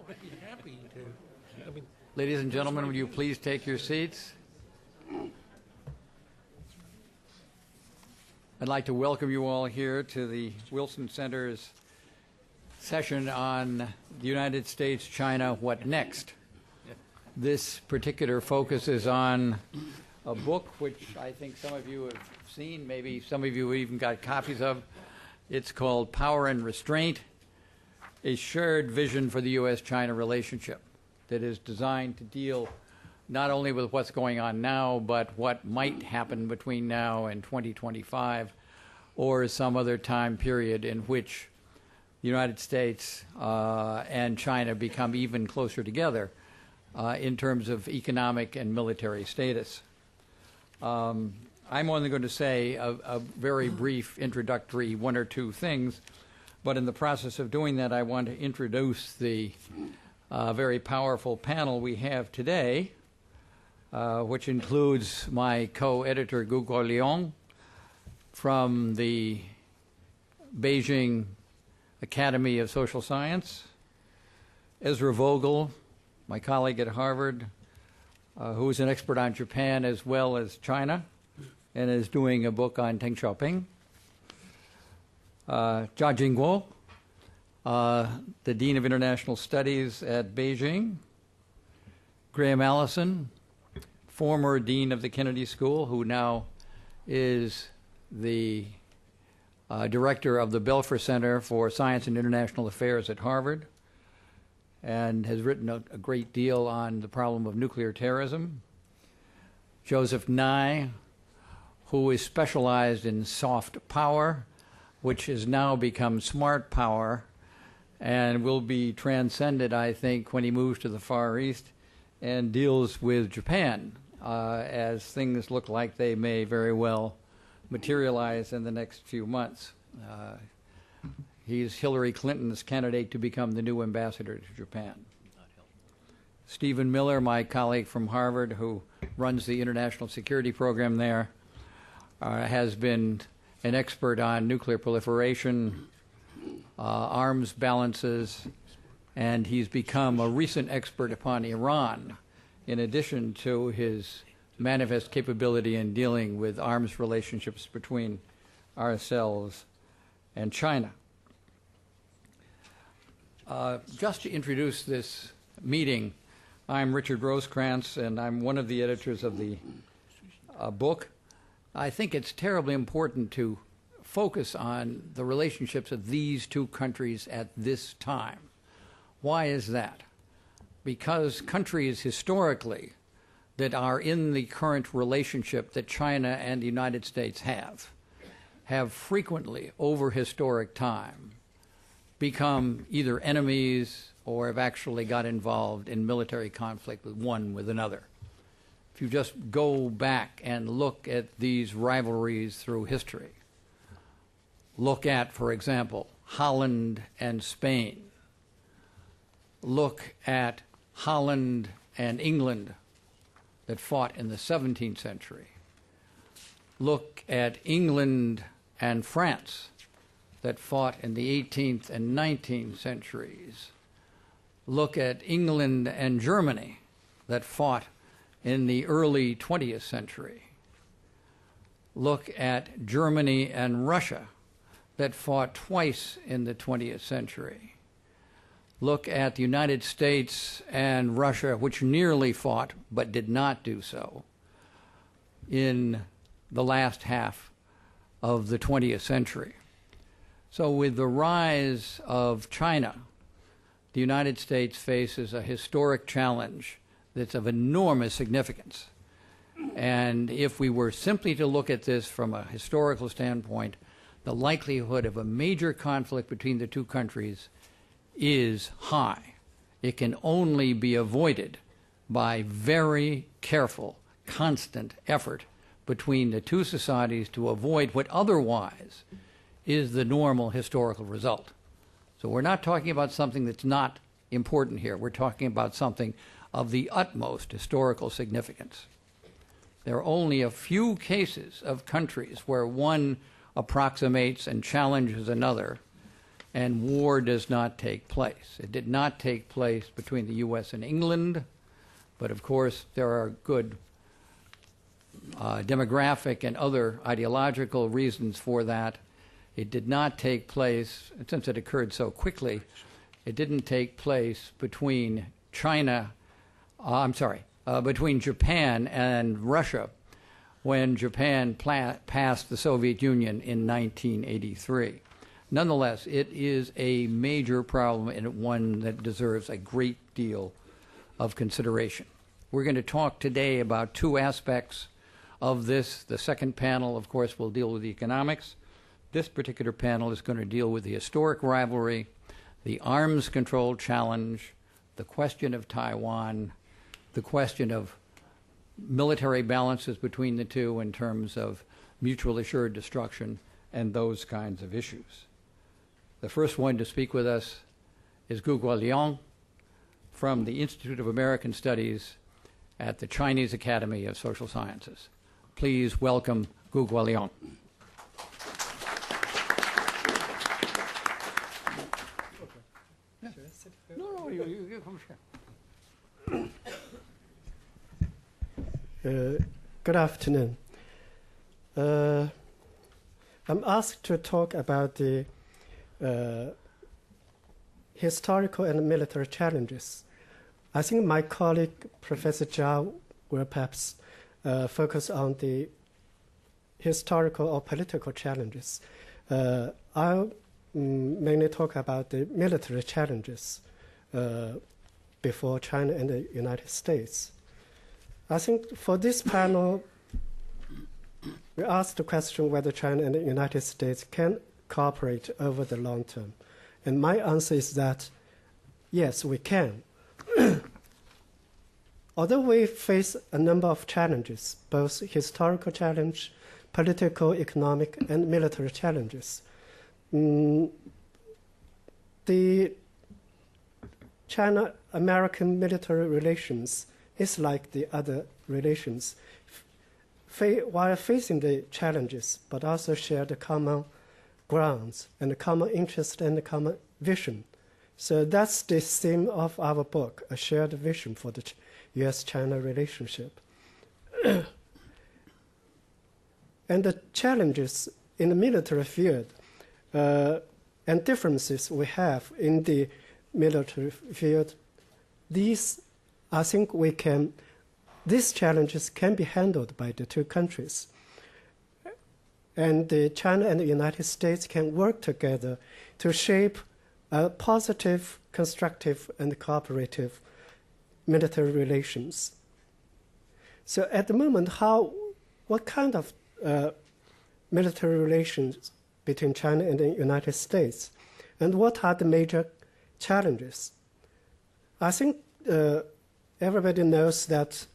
Happy to. I mean, Ladies and gentlemen, would you please take your seats? I'd like to welcome you all here to the Wilson Center's session on the United States, China, What Next? This particular focus is on a book which I think some of you have seen, maybe some of you even got copies of. It's called Power and Restraint, a shared vision for the U.S.-China relationship that is designed to deal not only with what's going on now, but what might happen between now and 2025 or some other time period in which the United States and China become even closer together in terms of economic and military status. I'm only going to say a very brief introductory one or two things, but in the process of doing that, I want to introduce the very powerful panel we have today, which includes my co-editor, Guo Liang, from the Beijing Academy of Social Science, Ezra Vogel, my colleague at Harvard, who is an expert on Japan as well as China, and is doing a book on Deng Xiaoping, Jia Jingguo, the Dean of International Studies at Beijing, Graham Allison, former Dean of the Kennedy School, who now is the Director of the Belfer Center for Science and International Affairs at Harvard, and has written a great deal on the problem of nuclear terrorism. Joseph Nye, who is specialized in soft power, which has now become smart power, and will be transcended, I think, when he moves to the Far East and deals with Japan, as things look like they may very well materialize in the next few months. He's Hillary Clinton's candidate to become the new ambassador to Japan. Stephen Miller, my colleague from Harvard, who runs the international security program there, has been an expert on nuclear proliferation, arms balances, and he's become a recent expert upon Iran, in addition to his manifest capability in dealing with arms relationships between ourselves and China. Just to introduce this meeting, I'm Richard Rosecrans, and I'm one of the editors of the book. I think it's terribly important to focus on the relationships of these two countries at this time. Why is that? Because countries historically that are in the current relationship that China and the United States have frequently, over historic time, become either enemies or have actually got involved in military conflict with another. If you just go back and look at these rivalries through history, look at, for example, Holland and Spain. Look at Holland and England that fought in the 17th century. Look at England and France that fought in the 18th and 19th centuries. Look at England and Germany that fought in the early 20th century. Look at Germany and Russia that fought twice in the 20th century. Look at the United States and Russia, which nearly fought but did not do so in the last half of the 20th century. So with the rise of China, the United States faces a historic challenge that's of enormous significance. And if we were simply to look at this from a historical standpoint, the likelihood of a major conflict between the two countries is high. It can only be avoided by very careful, constant effort between the two societies to avoid what otherwise is the normal historical result. So we're not talking about something that's not important here. We're talking about something of the utmost historical significance. There are only a few cases of countries where one approximates and challenges another and war does not take place. It did not take place between the U.S. and England, but of course there are good demographic and other ideological reasons for that. It did not take place, since it occurred so quickly, it didn't take place between between Japan and Russia when Japan passed the Soviet Union in 1983. Nonetheless, it is a major problem and one that deserves a great deal of consideration. We're going to talk today about two aspects of this. The second panel, of course, will deal with the economics. This particular panel is going to deal with the historic rivalry, the arms control challenge, the question of Taiwan, the question of military balances between the two in terms of mutually assured destruction and those kinds of issues. The first one to speak with us is Gu Guoliang from the Institute of American Studies at the Chinese Academy of Social Sciences. Please welcome Gu Guoliang. No, you come share. Good afternoon. I'm asked to talk about the historical and military challenges. I think my colleague, Professor Zhao, will perhaps focus on the historical or political challenges. I'll mainly talk about the military challenges before China and the United States. I think for this panel, we asked the question whether China and the United States can cooperate over the long term. And my answer is that, yes, we can. Although we face a number of challenges, both historical challenge, political, economic, and military challenges, the China-American military relations is like the other relations, while facing the challenges, but also share the common grounds and the common interest and the common vision. So that's the theme of our book, A Shared Vision for the U.S.-China relationship. And the challenges in the military field and differences we have in the military field, these challenges can be handled by the two countries. And China and the United States can work together to shape positive, constructive, and cooperative military relations. So at the moment, what kind of military relations between China and the United States, and what are the major challenges? I think everybody knows that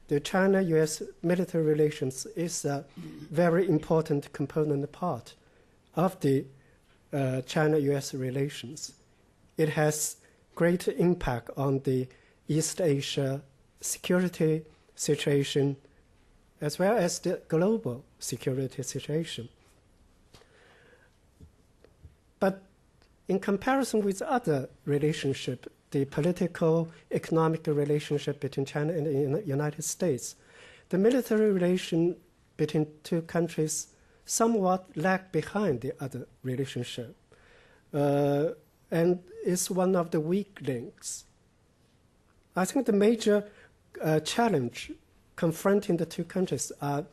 the China-U.S. military relations is a very important component part of the China-U.S. relations. It has great impact on the East Asia security situation as well as the global security situation. But in comparison with other relationships, the political, economic relationship between China and the United States, the military relation between two countries somewhat lag behind the other relationship and is one of the weak links. I think the major challenge confronting the two countries are,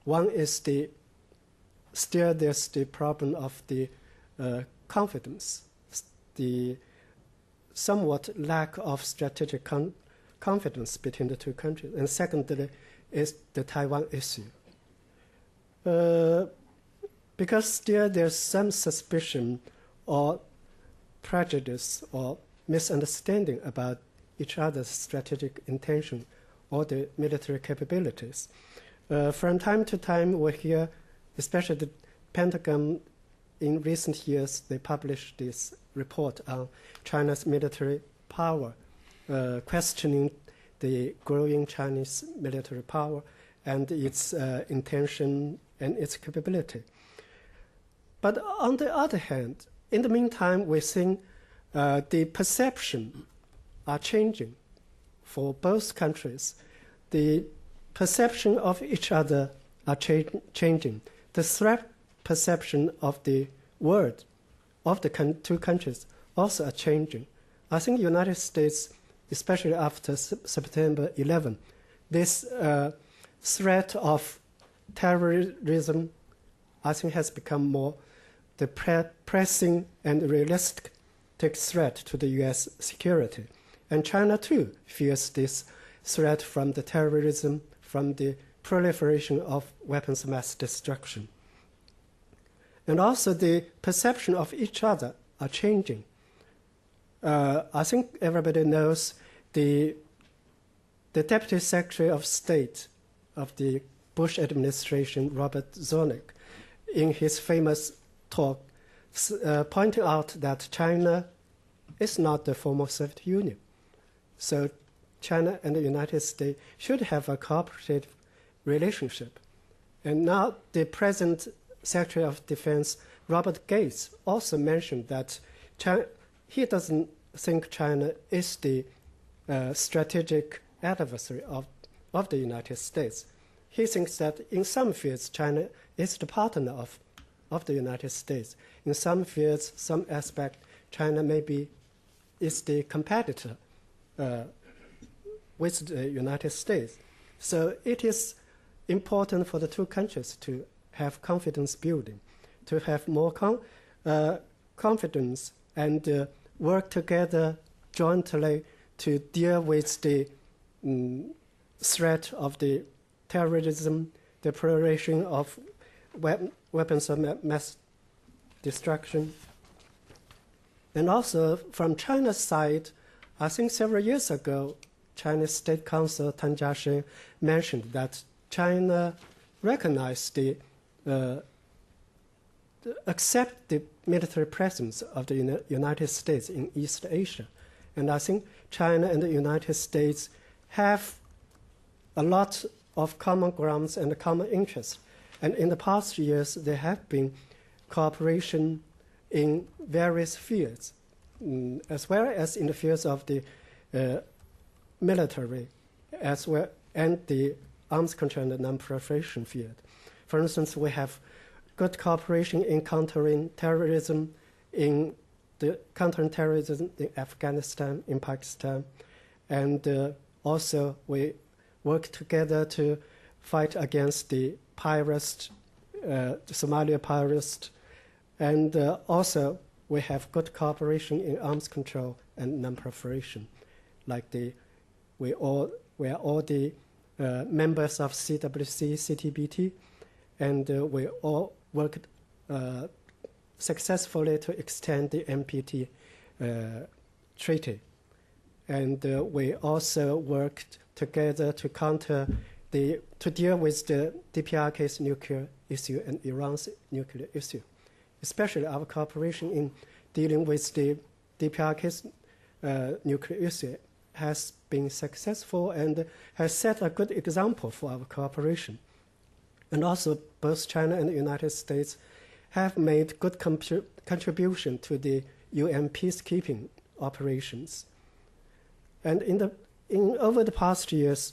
one is there's the problem of the confidence, the somewhat lack of strategic confidence between the two countries. And secondly is the Taiwan issue. Because there's some suspicion or prejudice or misunderstanding about each other's strategic intention or the military capabilities. From time to time, we hear, especially the Pentagon, in recent years, they published this report on China's military power, questioning the growing Chinese military power and its intention and its capability. But on the other hand, in the meantime, we think the perception are changing for both countries. The perception of each other are changing. The threat perception of the world of the two countries also are changing. I think United States, especially after September 11, this threat of terrorism, I think, has become more the pressing and realistic threat to the U.S. security. And China, too, fears this threat from the terrorism, from the proliferation of weapons of mass destruction. And also the perception of each other are changing. I think everybody knows the Deputy Secretary of State of the Bush administration, Robert Zoellick, in his famous talk, pointing out that China is not the former Soviet Union. So China and the United States should have a cooperative relationship. And now the present Secretary of Defense, Robert Gates, also mentioned that he doesn't think China is the strategic adversary of the United States. He thinks that in some fields, China is the partner of the United States. In some fields, some aspect, China maybe is the competitor with the United States. So it is important for the two countries to have confidence building, to have more confidence and work together jointly to deal with the threat of the terrorism, the proliferation of weapons of mass destruction. And also from China's side, I think several years ago, Chinese State Council Tan Jiaxing mentioned that China recognized accept the military presence of the United States in East Asia. And I think China and the United States have a lot of common grounds and common interests. And in the past years, there have been cooperation in various fields, as well as in the fields of the military, as well, and the arms control and non-proliferation field. For instance, we have good cooperation in countering terrorism, in Afghanistan, in Pakistan, and also we work together to fight against the pirates, the Somalia pirates, and also we have good cooperation in arms control and non-proliferation. Like we are all the members of CWC, CTBT, and we all worked successfully to extend the NPT treaty. And we also worked together to deal with the DPRK's nuclear issue and Iran's nuclear issue, especially our cooperation in dealing with the DPRK's nuclear issue has been successful and has set a good example for our cooperation. And also, both China and the United States have made good contribution to the UN peacekeeping operations. And over the past years,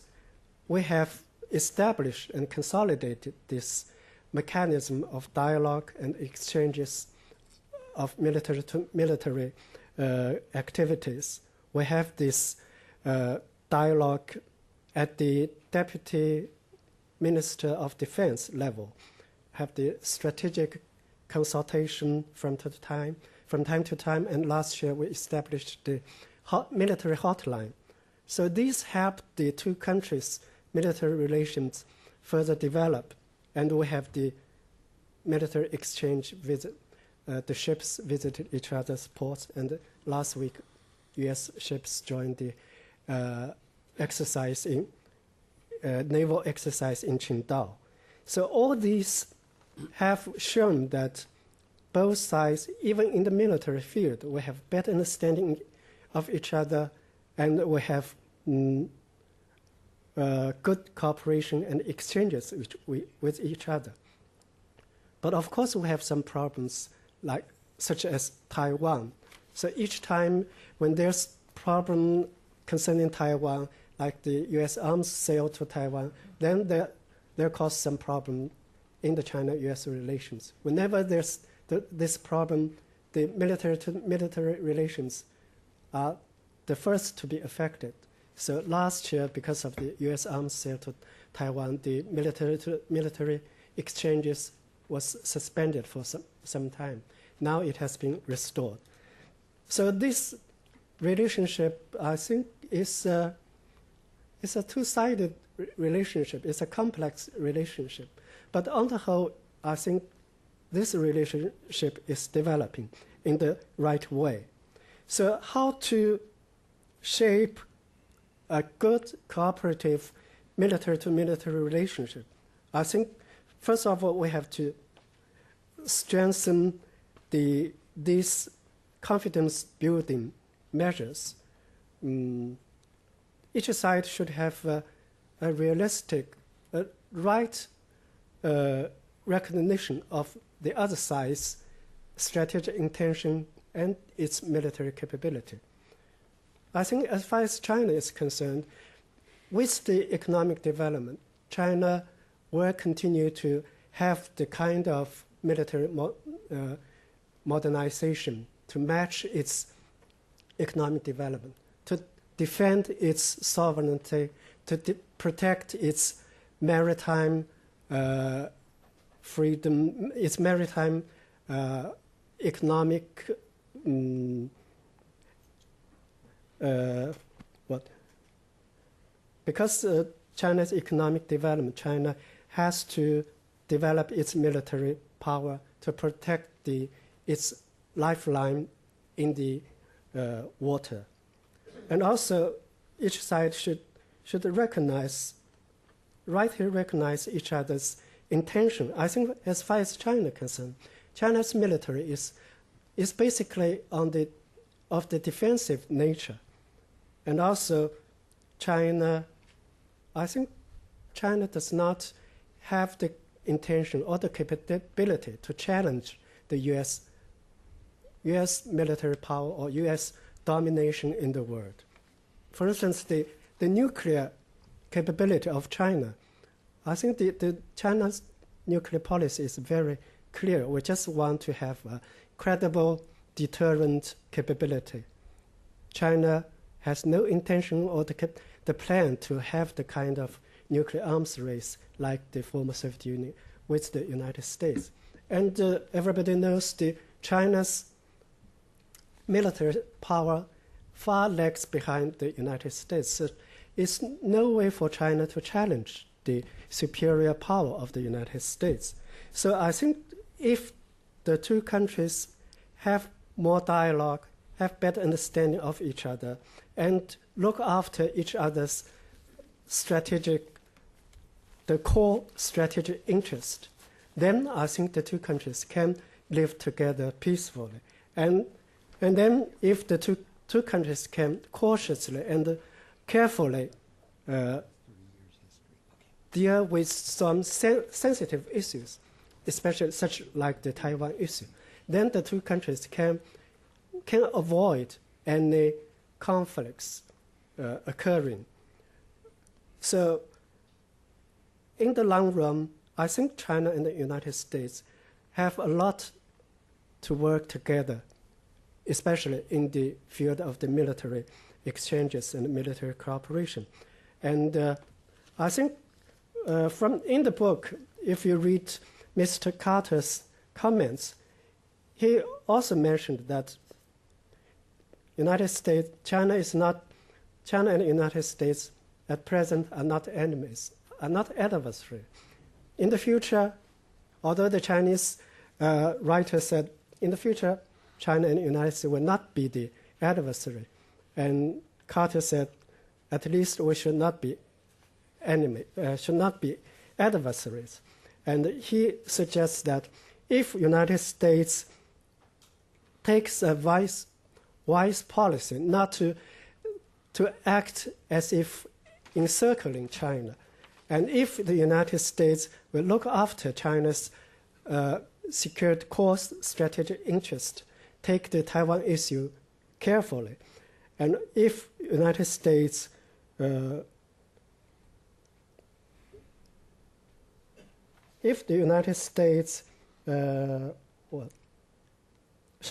we have established and consolidated this mechanism of dialogue and exchanges of military to military activities. We have this dialogue at the Deputy Minister of Defense level, have the strategic consultation from time to time, and last year we established the military hotline. So these help the two countries' military relations further develop, and we have the military exchange visit. The ships visited each other's ports, and last week, U.S. ships joined the naval exercise in Qingdao. So all these have shown that both sides, even in the military field, we have better understanding of each other, and we have good cooperation and exchanges with each other. But of course, we have some problems, like such as Taiwan. So each time when there's problem concerning Taiwan, like the U.S. arms sale to Taiwan, then there cause some problem in the China-U.S. relations. Whenever there's this problem, the military-to-military relations are the first to be affected. So last year, because of the U.S. arms sale to Taiwan, the military-to-military exchanges was suspended for some time. Now it has been restored. So this relationship, I think, is a two-sided relationship. It's a complex relationship. But on the whole, I think this relationship is developing in the right way. So how to shape a good cooperative military-to-military relationship? I think, first of all, we have to strengthen these confidence-building measures. Each side should have a realistic, right recognition of the other side's strategic intention and its military capability. I think as far as China is concerned, with the economic development, China will continue to have the kind of military modernization to match its economic development, to defend its sovereignty, to protect its maritime freedom, its maritime economic because China's economic development, China has to develop its military power to protect its lifeline in the water. And also, each side should rightly recognize each other's intention. I think as far as China is concerned, China's military is basically of the defensive nature. And also, I think China does not have the intention or the capability to challenge the U.S. military power or U.S. domination in the world. For instance, the nuclear capability of China, I think the China's nuclear policy is very clear. We just want to have a credible deterrent capability. China has no intention or the plan to have the kind of nuclear arms race like the former Soviet Union with the United States. And everybody knows China's military power far lags behind the United States. So it's no way for China to challenge the superior power of the United States. So I think if the two countries have more dialogue, have better understanding of each other, and look after each other's the core strategic interest, then I think the two countries can live together peacefully. And then if the two countries can cautiously and carefully deal with some sensitive issues, especially such like the Taiwan issue, then the two countries can avoid any conflicts occurring. So in the long run, I think China and the United States have a lot to work together, especially in the field of the military exchanges and military cooperation. And I think in the book, if you read Mr. Carter's comments, he also mentioned that China and the United States at present are not enemies, are not adversaries. In the future, although the Chinese writer said, in the future, China and the United States will not be the adversary. And Carter said, at least we should not be adversaries. And he suggests that if United States takes a wise policy not to act as if encircling China, and if the United States will look after China's secured core strategic interest, take the Taiwan issue carefully. And if United States should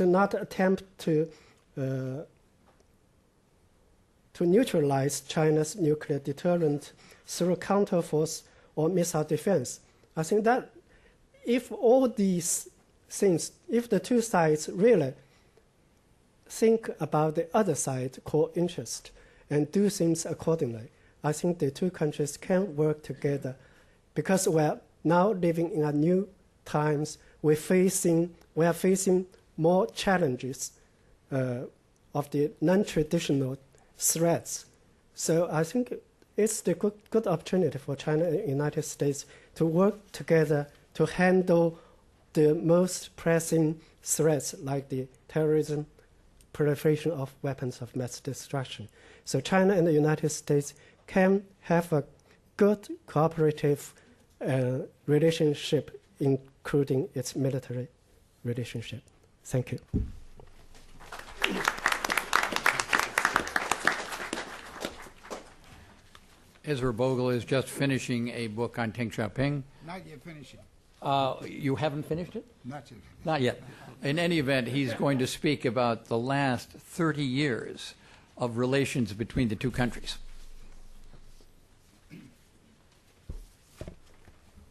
not attempt to neutralize China's nuclear deterrent through counterforce or missile defense. I think that if all these things, if the two sides really think about the other side's core interest and do things accordingly, I think the two countries can work together, because we are now living in a new times. We are facing more challenges of the non-traditional threats. So I think it's the good opportunity for China and the United States to work together to handle the most pressing threats like the terrorism, proliferation of weapons of mass destruction. So China and the United States can have a good cooperative relationship, including its military relationship. Thank you. Ezra Bogle is just finishing a book on Deng Xiaoping. Not yet finishing. You haven't finished it? Not yet. Not yet. In any event, he's going to speak about the last 30 years of relations between the two countries.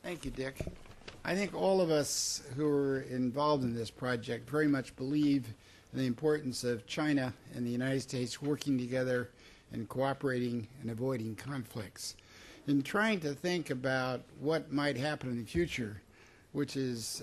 Thank you, Dick. I think all of us who are involved in this project very much believe in the importance of China and the United States working together and cooperating and avoiding conflicts. In trying to think about what might happen in the future, which is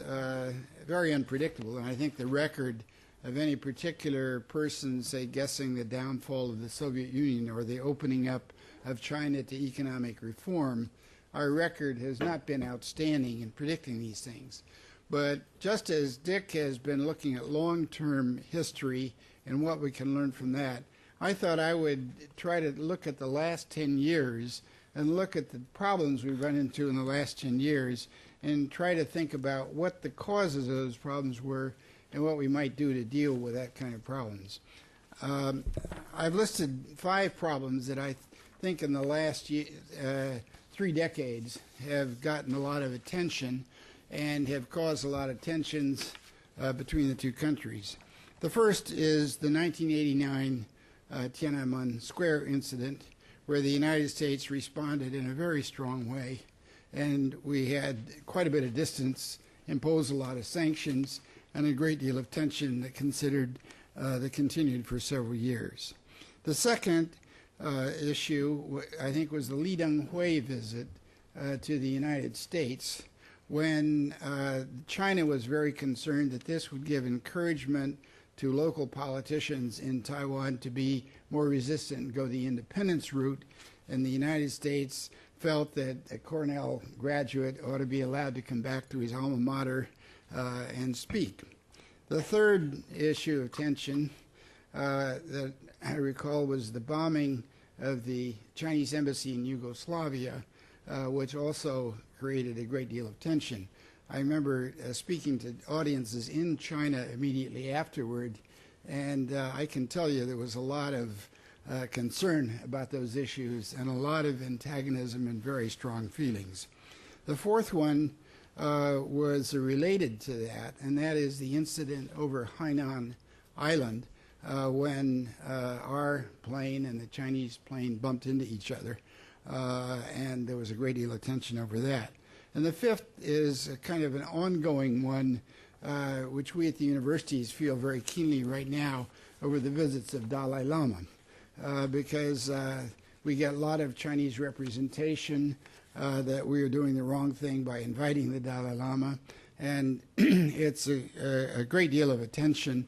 very unpredictable, and I think the record of any particular person, say, guessing the downfall of the Soviet Union or the opening up of China to economic reform, our record has not been outstanding in predicting these things. But just as Dick has been looking at long-term history and what we can learn from that, I thought I would try to look at the last 10 years and look at the problems we've run into in the last 10 years and try to think about what the causes of those problems were and what we might do to deal with that kind of problems. I've listed 5 problems that I think in the last 3 decades have gotten a lot of attention and have caused a lot of tensions between the two countries. The first is the 1989 Tiananmen Square incident, where the United States responded in a very strong way, and we had quite a bit of distance, imposed a lot of sanctions, and a great deal of tension that continued for several years. The second issue, I think, was the Li Denghui visit to the United States, when China was very concerned that this would give encouragement to local politicians in Taiwan to be more resistant and go the independence route, and the United States felt that a Cornell graduate ought to be allowed to come back to his alma mater and speak. The third issue of tension that I recall was the bombing of the Chinese embassy in Yugoslavia, which also created a great deal of tension. I remember speaking to audiences in China immediately afterward, and I can tell you there was a lot of concern about those issues and a lot of antagonism and very strong feelings. The fourth one was related to that, and that is the incident over Hainan Island when our plane and the Chinese plane bumped into each other, and there was a great deal of tension over that. And the fifth is a kind of an ongoing one, which we at the universities feel very keenly right now over the visits of Dalai Lama, because we get a lot of Chinese representation that we are doing the wrong thing by inviting the Dalai Lama, and it's a great deal of attention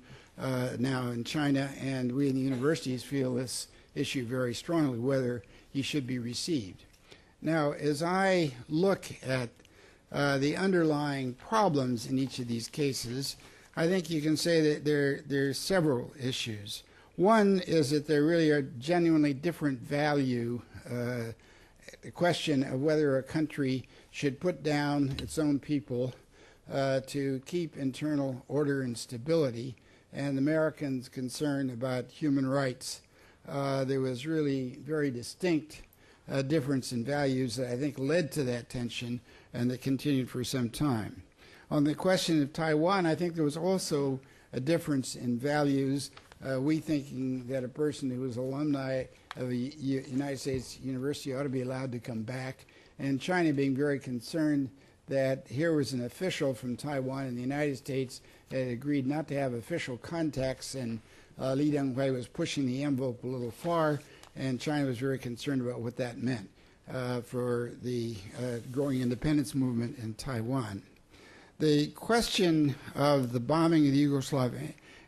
now in China, and we in the universities feel this issue very strongly, whether he should be received. Now, as I look at the underlying problems in each of these cases, I think you can say that there are several issues. One is that there really are genuinely different value. The question of whether a country should put down its own people to keep internal order and stability and Americans' concern about human rights. There was really very distinct difference in values that I think led to that tension and that continued for some time. On the question of Taiwan, I think there was also a difference in values. We thinking that a person who was alumni of a United States university ought to be allowed to come back, and China being very concerned that here was an official from Taiwan and the United States had agreed not to have official contacts, and Li Denghui was pushing the envelope a little far, and China was very concerned about what that meant for the growing independence movement in Taiwan. The question of the bombing of the Yugoslav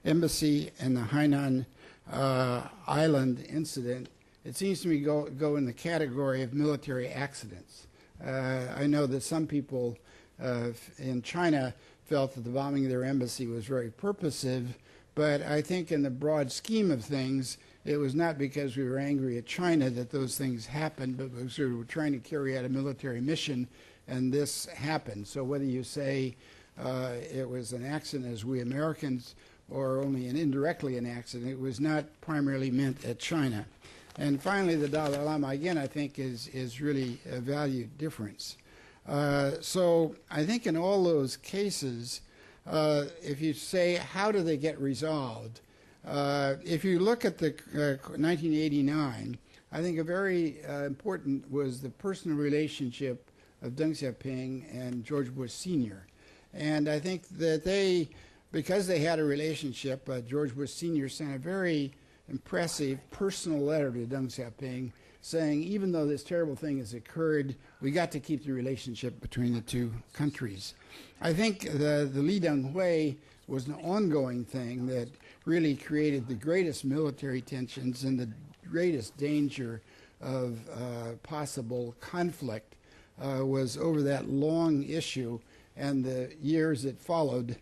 embassy and the Hainan island incident, it seems to me go in the category of military accidents. I know that some people in China felt that the bombing of their embassy was very purposive, but I think in the broad scheme of things, it was not because we were angry at China that those things happened, but because we were trying to carry out a military mission, and this happened. So whether you say it was an accident as we Americans or only indirectly an accident, it was not primarily meant at China. And finally, the Dalai Lama, again, I think is really a value difference. So I think in all those cases, if you say, how do they get resolved? If you look at the 1989, I think a very important was the personal relationship of Deng Xiaoping and George Bush Sr. And I think that because they had a relationship, George Bush Sr. sent a very impressive personal letter to Deng Xiaoping saying, even though this terrible thing has occurred, we got to keep the relationship between the two countries. I think the Li Denghui was an ongoing thing that really created the greatest military tensions and the greatest danger of possible conflict was over that long issue and the years that followed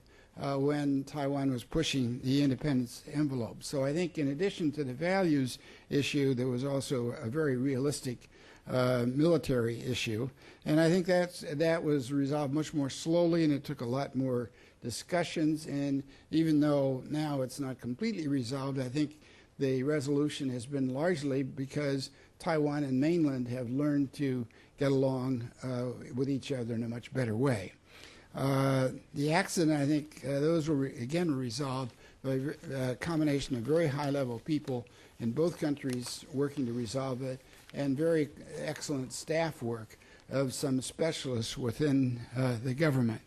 when Taiwan was pushing the independence envelope. So I think in addition to the values issue, there was also a very realistic military issue. And I think that was resolved much more slowly, and it took a lot more discussions. And even though now it's not completely resolved, I think the resolution has been largely because Taiwan and mainland have learned to get along with each other in a much better way. The accident, I think, those were again resolved by a combination of very high-level people in both countries working to resolve it, and very excellent staff work of some specialists within the government.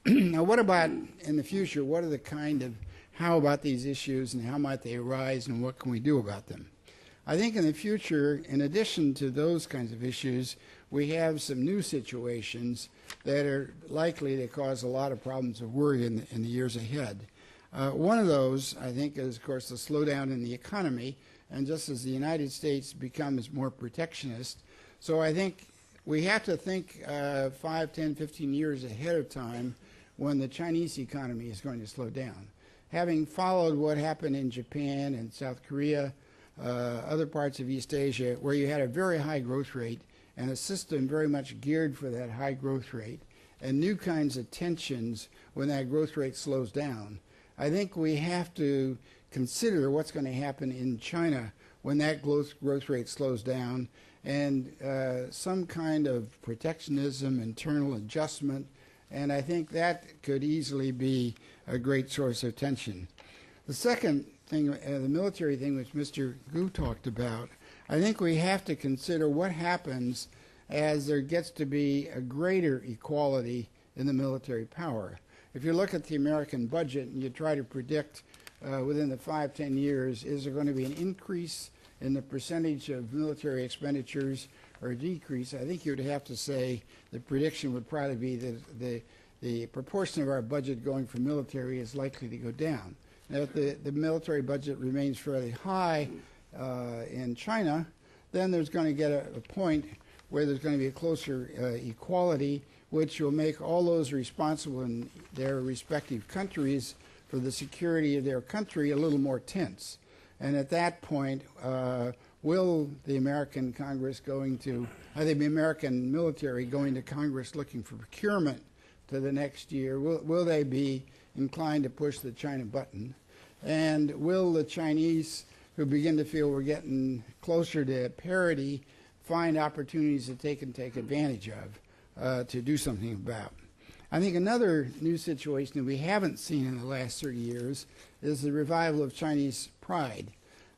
Now, what about in the future? What are the how about these issues, and how might they arise, and what can we do about them? I think in the future, in addition to those kinds of issues, we have some new situations that are likely to cause a lot of problems of worry in the years ahead. One of those, I think, is, of course, the slowdown in the economy, and just as the United States becomes more protectionist. So I think we have to think 5, 10, 15 years ahead of time when the Chinese economy is going to slow down. Having followed what happened in Japan and South Korea, other parts of East Asia, where you had a very high growth rate and a system very much geared for that high growth rate, and new kinds of tensions when that growth rate slows down, I think we have to consider what's going to happen in China when that growth rate slows down, and some kind of protectionism, internal adjustment, and I think that could easily be a great source of tension. The second thing, the military thing, which Mr. Gu talked about, I think we have to consider what happens as there gets to be a greater equality in the military power. If you look at the American budget and you try to predict within the 5, 10 years, is there going to be an increase in the percentage of military expenditures or a decrease, I think you would have to say the prediction would probably be that the proportion of our budget going for military is likely to go down. Now, if the military budget remains fairly high in China, then there's going to get a point where there's going to be a closer equality, which will make all those responsible in their respective countries for the security of their country a little more tense. And at that point, will the American Congress the American military going to Congress looking for procurement to the next year, will they be inclined to push the China button? And will the Chinese, who begin to feel we're getting closer to parity, find opportunities that they can take advantage of to do something about? I think another new situation that we haven't seen in the last 30 years is the revival of Chinese pride.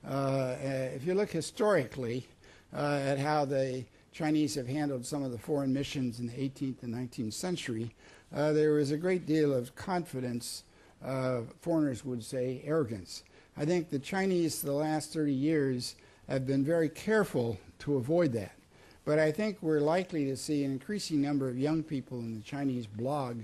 If you look historically at how the Chinese have handled some of the foreign missions in the 18th and 19th century, there was a great deal of confidence, foreigners would say arrogance. I think the Chinese the last 30 years have been very careful to avoid that. But I think we're likely to see an increasing number of young people in the Chinese blog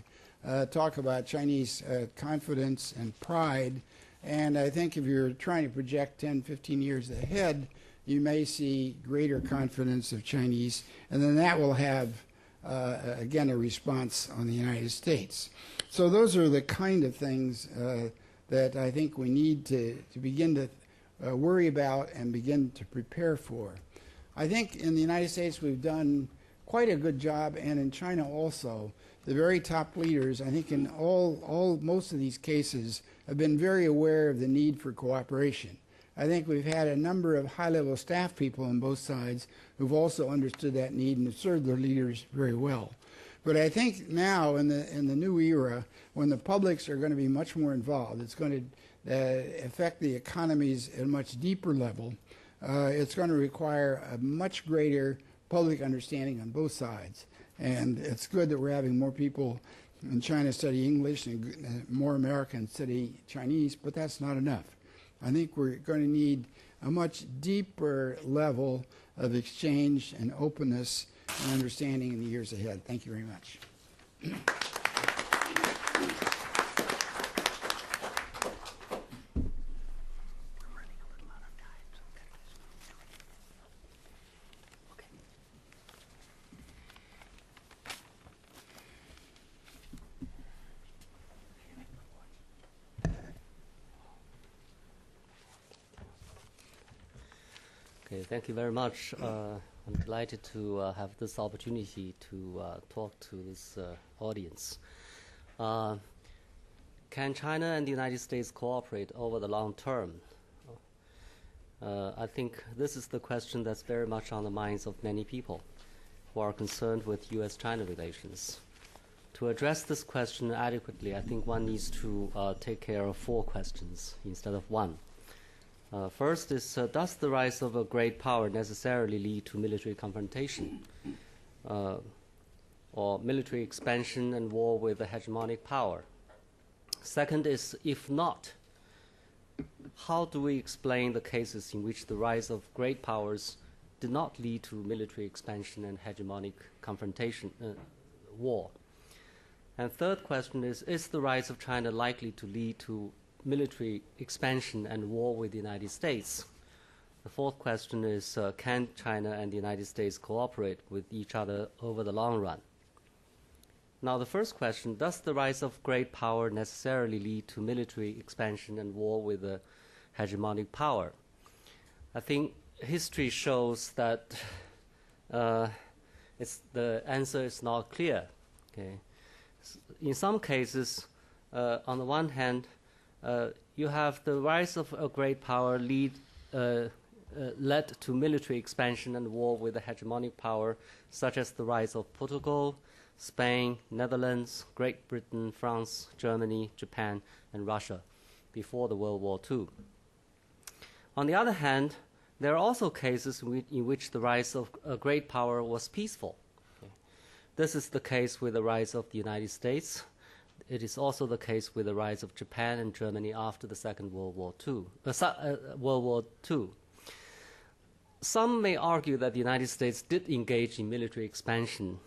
talk about Chinese confidence and pride. And I think if you're trying to project 10, 15 years ahead, you may see greater confidence of Chinese, and then that will have, again, a response on the United States. So those are the kind of things that I think we need to begin to worry about and begin to prepare for. I think in the United States we've done quite a good job, and in China also. The very top leaders, I think in most of these cases, have been very aware of the need for cooperation. I think we've had a number of high-level staff people on both sides who've also understood that need and have served their leaders very well. But I think now in the new era, when the publics are going to be much more involved, it's going to affect the economies at a much deeper level. It's going to require a much greater public understanding on both sides. And it's good that we're having more people in China study English and more Americans study Chinese, but that's not enough. I think we're going to need a much deeper level of exchange and openness and understanding in the years ahead. Thank you very much. Okay, thank you very much. I'm delighted to have this opportunity to talk to this audience. Can China and the United States cooperate over the long term? I think this is the question that's very much on the minds of many people who are concerned with U.S.-China relations. To address this question adequately, I think one needs to take care of 4 questions instead of 1. First is, does the rise of a great power necessarily lead to military confrontation or military expansion and war with a hegemonic power? Second is, if not, how do we explain the cases in which the rise of great powers did not lead to military expansion and hegemonic confrontation, war? And third question is the rise of China likely to lead to military expansion and war with the United States? The fourth question is, can China and the United States cooperate with each other over the long run? Now, the first question, does the rise of great power necessarily lead to military expansion and war with a hegemonic power? I think history shows that the answer is not clear. Okay? In some cases, on the one hand, you have the rise of a great power led to military expansion and war with a hegemonic power, such as the rise of Portugal, Spain, Netherlands, Great Britain, France, Germany, Japan, and Russia before the World War II. On the other hand, there are also cases in which the rise of a great power was peaceful. Okay. This is the case with the rise of the United States. It is also the case with the rise of Japan and Germany after the Second World War II. Some may argue that the United States did engage in military expansion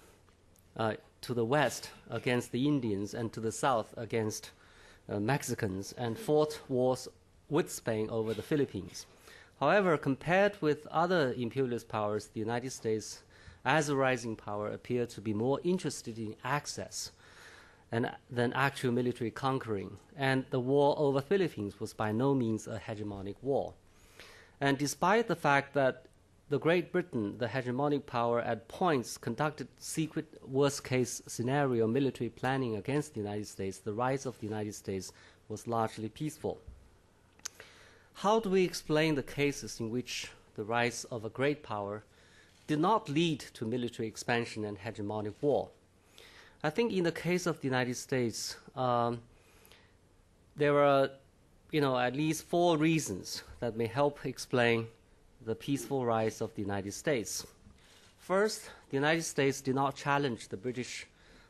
to the west against the Indians and to the south against Mexicans, and fought wars with Spain over the Philippines. However, compared with other imperialist powers, the United States, as a rising power, appeared to be more interested in access than actual military conquering. And the war over Philippines was by no means a hegemonic war. And despite the fact that the Great Britain, the hegemonic power, at points conducted secret worst-case scenario military planning against the United States, the rise of the United States was largely peaceful. how do we explain the cases in which the rise of a great power did not lead to military expansion and hegemonic war? I think in the case of the United States, there are, at least 4 reasons that may help explain the peaceful rise of the United States. First, the United States did not challenge the British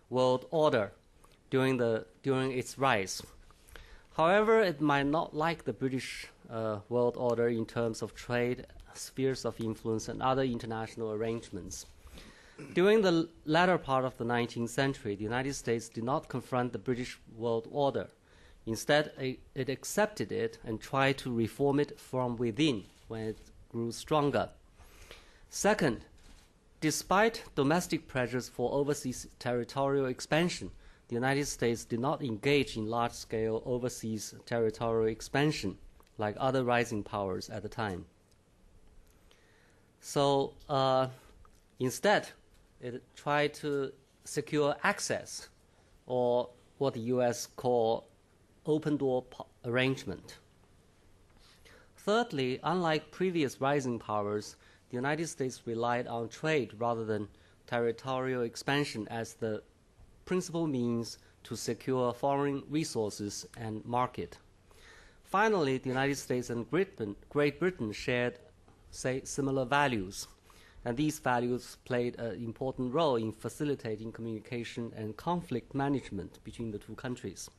world order during its rise. However, it might not like the British world order in terms of trade, spheres of influence, and other international arrangements. During the latter part of the 19th century, the United States did not confront the British world order. Instead, it accepted it and tried to reform it from within when it grew stronger. Second, despite domestic pressures for overseas territorial expansion, the United States did not engage in large-scale overseas territorial expansion like other rising powers at the time. So instead, it tried to secure access, or what the U.S. call open door arrangement. Thirdly, unlike previous rising powers, the United States relied on trade rather than territorial expansion as the principal means to secure foreign resources and market. Finally, the United States and Great Britain shared, similar values, and these values played an important role in facilitating communication and conflict management between the two countries.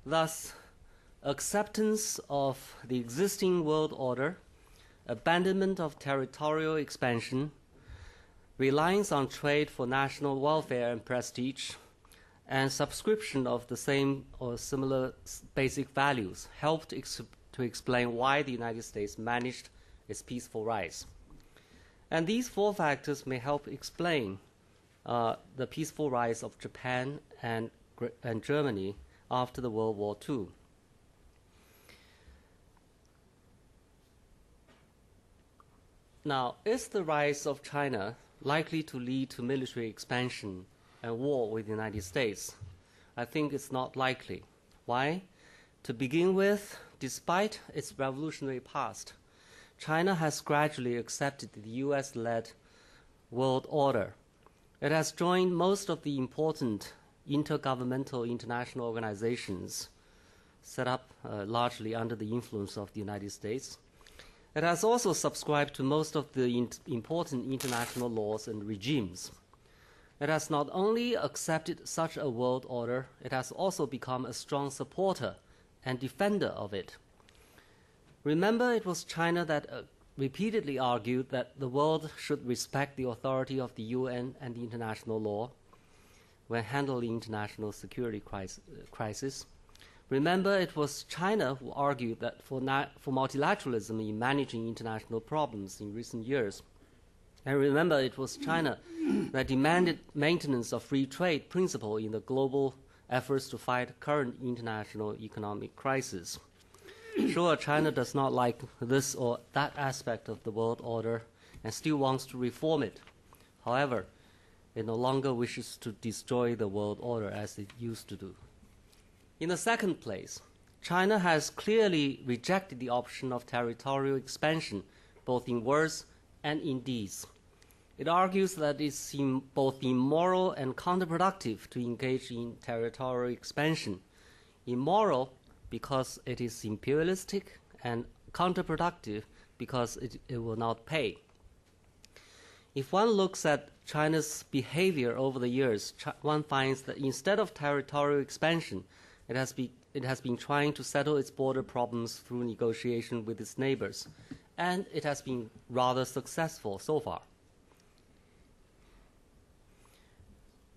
Thus, acceptance of the existing world order, abandonment of territorial expansion, reliance on trade for national welfare and prestige, and subscription of the same or similar basic values helped to explain why the United States managed its peaceful rise. And these 4 factors may help explain the peaceful rise of Japan and Germany after the World War II. Now, is the rise of China likely to lead to military expansion and war with the United States? I think it's not likely. Why? To begin with, despite its revolutionary past, China has gradually accepted the US-led world order. It has joined most of the important intergovernmental international organizations set up largely under the influence of the United States. It has also subscribed to most of the important international laws and regimes. It has not only accepted such a world order, it has also become a strong supporter and defender of it. Remember, it was China that repeatedly argued that the world should respect the authority of the UN and the international law when handling international security crisis. Remember, it was China who argued that for multilateralism in managing international problems in recent years. And remember, it was China that demanded maintenance of free trade principle in the global efforts to fight current international economic crisis. Sure, China does not like this or that aspect of the world order and still wants to reform it. However, it no longer wishes to destroy the world order as it used to do. In the second place, China has clearly rejected the option of territorial expansion, both in words and in deeds. It argues that it's both immoral and counterproductive to engage in territorial expansion. Immoral because it is imperialistic, and counterproductive because it will not pay. If one looks at China's behavior over the years, one finds that instead of territorial expansion, it has been trying to settle its border problems through negotiation with its neighbors, and it has been rather successful so far.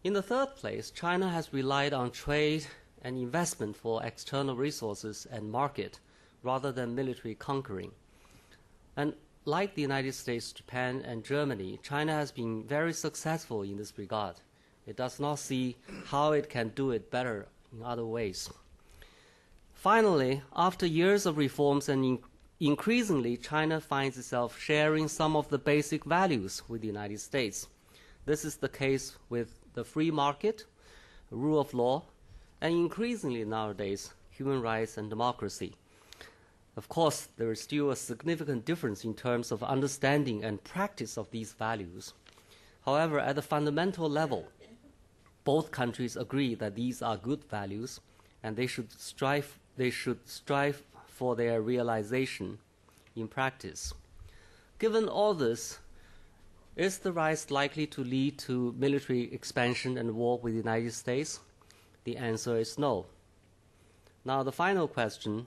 In the third place, China has relied on trade and investment for external resources and market rather than military conquering. And like the United States, Japan, and Germany, China has been very successful in this regard. It does not see how it can do it better in other ways. Finally, after years of reforms and increasingly, China finds itself sharing some of the basic values with the United States. This is the case with the free market, rule of law, and increasingly nowadays, human rights and democracy. Of course, there is still a significant difference in terms of understanding and practice of these values. However, at the fundamental level, both countries agree that these are good values, and they should strive for their realization in practice. Given all this, is the rise likely to lead to military expansion and war with the United States? The answer is no. Now, the final question: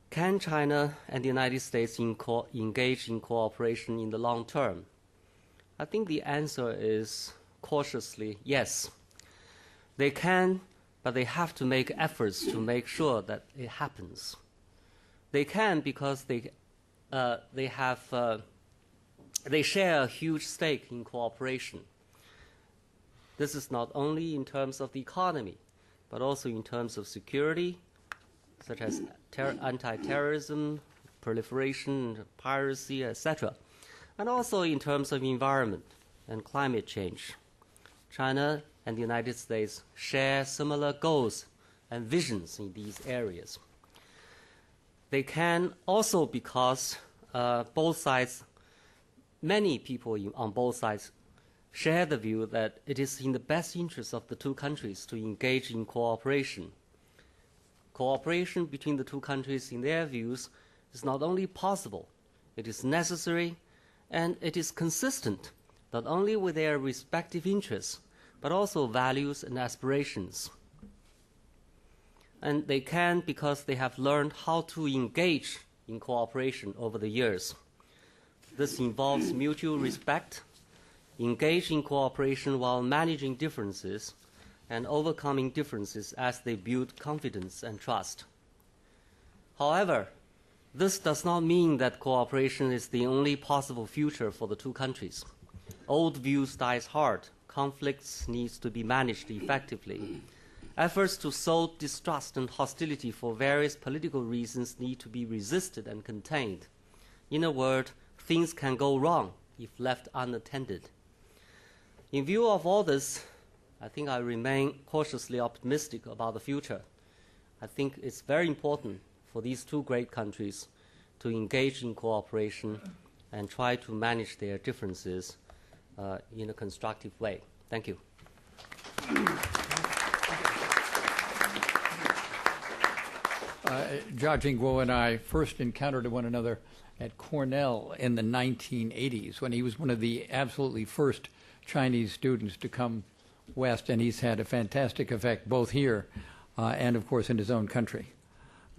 can China and the United States engage in cooperation in the long term? I think the answer is cautiously yes. They can, but they have to make efforts to make sure that it happens. They can because they share a huge stake in cooperation. This is not only in terms of the economy, but also in terms of security, such as anti-terrorism, proliferation, piracy, etc., and also in terms of environment and climate change. China and the United States share similar goals and visions in these areas. They can also because both sides, many people on both sides, share the view that it is in the best interest of the two countries to engage in cooperation. Cooperation between the two countries, in their views, is not only possible, it is necessary, and it is consistent not only with their respective interests, but also values and aspirations. And they can because they have learned how to engage in cooperation over the years. This involves mutual respect, engage in cooperation while managing differences, and overcoming differences as they build confidence and trust. However, this does not mean that cooperation is the only possible future for the two countries. Old views die hard. Conflicts need to be managed effectively. Efforts to sow distrust and hostility for various political reasons need to be resisted and contained. In a word, things can go wrong if left unattended. In view of all this, I think I remain cautiously optimistic about the future. I think it's very important for these two great countries to engage in cooperation and try to manage their differences in a constructive way. Thank you. Jiajing Guo and I first encountered one another at Cornell in the 1980s when he was one of the absolutely first Chinese students to come west, and he's had a fantastic effect both here and, of course, in his own country.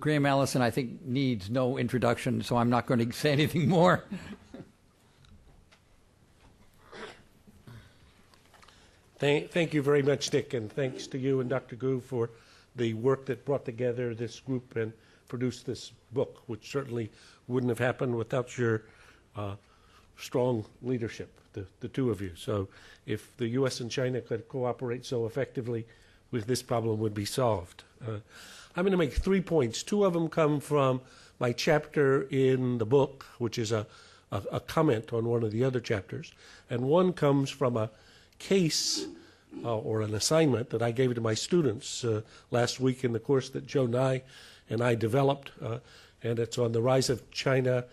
Graham Allison, I think, needs no introduction, so I'm not going to say anything more. Thank you very much, Dick, and thanks to you and Dr. Gu for the work that brought together this group and produced this book, which certainly wouldn't have happened without your strong leadership, the two of you. So if the U.S. and China could cooperate so effectively, this problem would be solved. I'm going to make 3 points. 2 of them come from my chapter in the book, which is a comment on one of the other chapters, and one comes from a case or an assignment that I gave to my students last week in the course that Joe Nye and I developed, and it's on the rise of China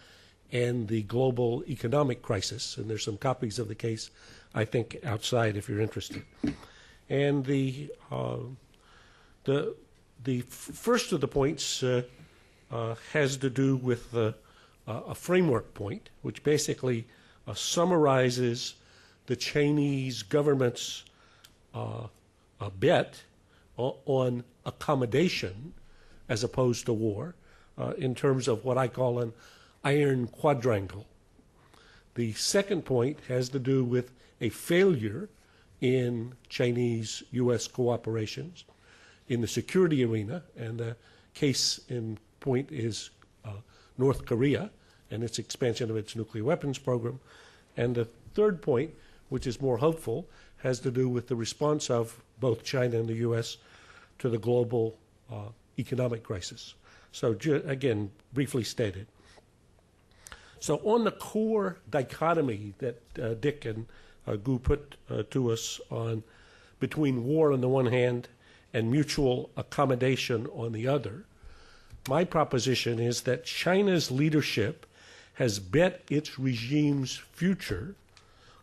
and the global economic crisis. And there's some copies of the case, I think, outside if you're interested. And the first of the points has to do with a framework point, which basically summarizes the Chinese government's bet on accommodation as opposed to war in terms of what I call an iron quadrangle. The second point has to do with a failure in Chinese-U.S. cooperations in the security arena, and the case in point is North Korea and its expansion of its nuclear weapons program. And the third point, which is more hopeful, has to do with the response of both China and the U.S. to the global economic crisis. So again, briefly stated. So on the core dichotomy that Dick and Gu put to us on between war on the one hand and mutual accommodation on the other, my proposition is that China's leadership has bet its regime's future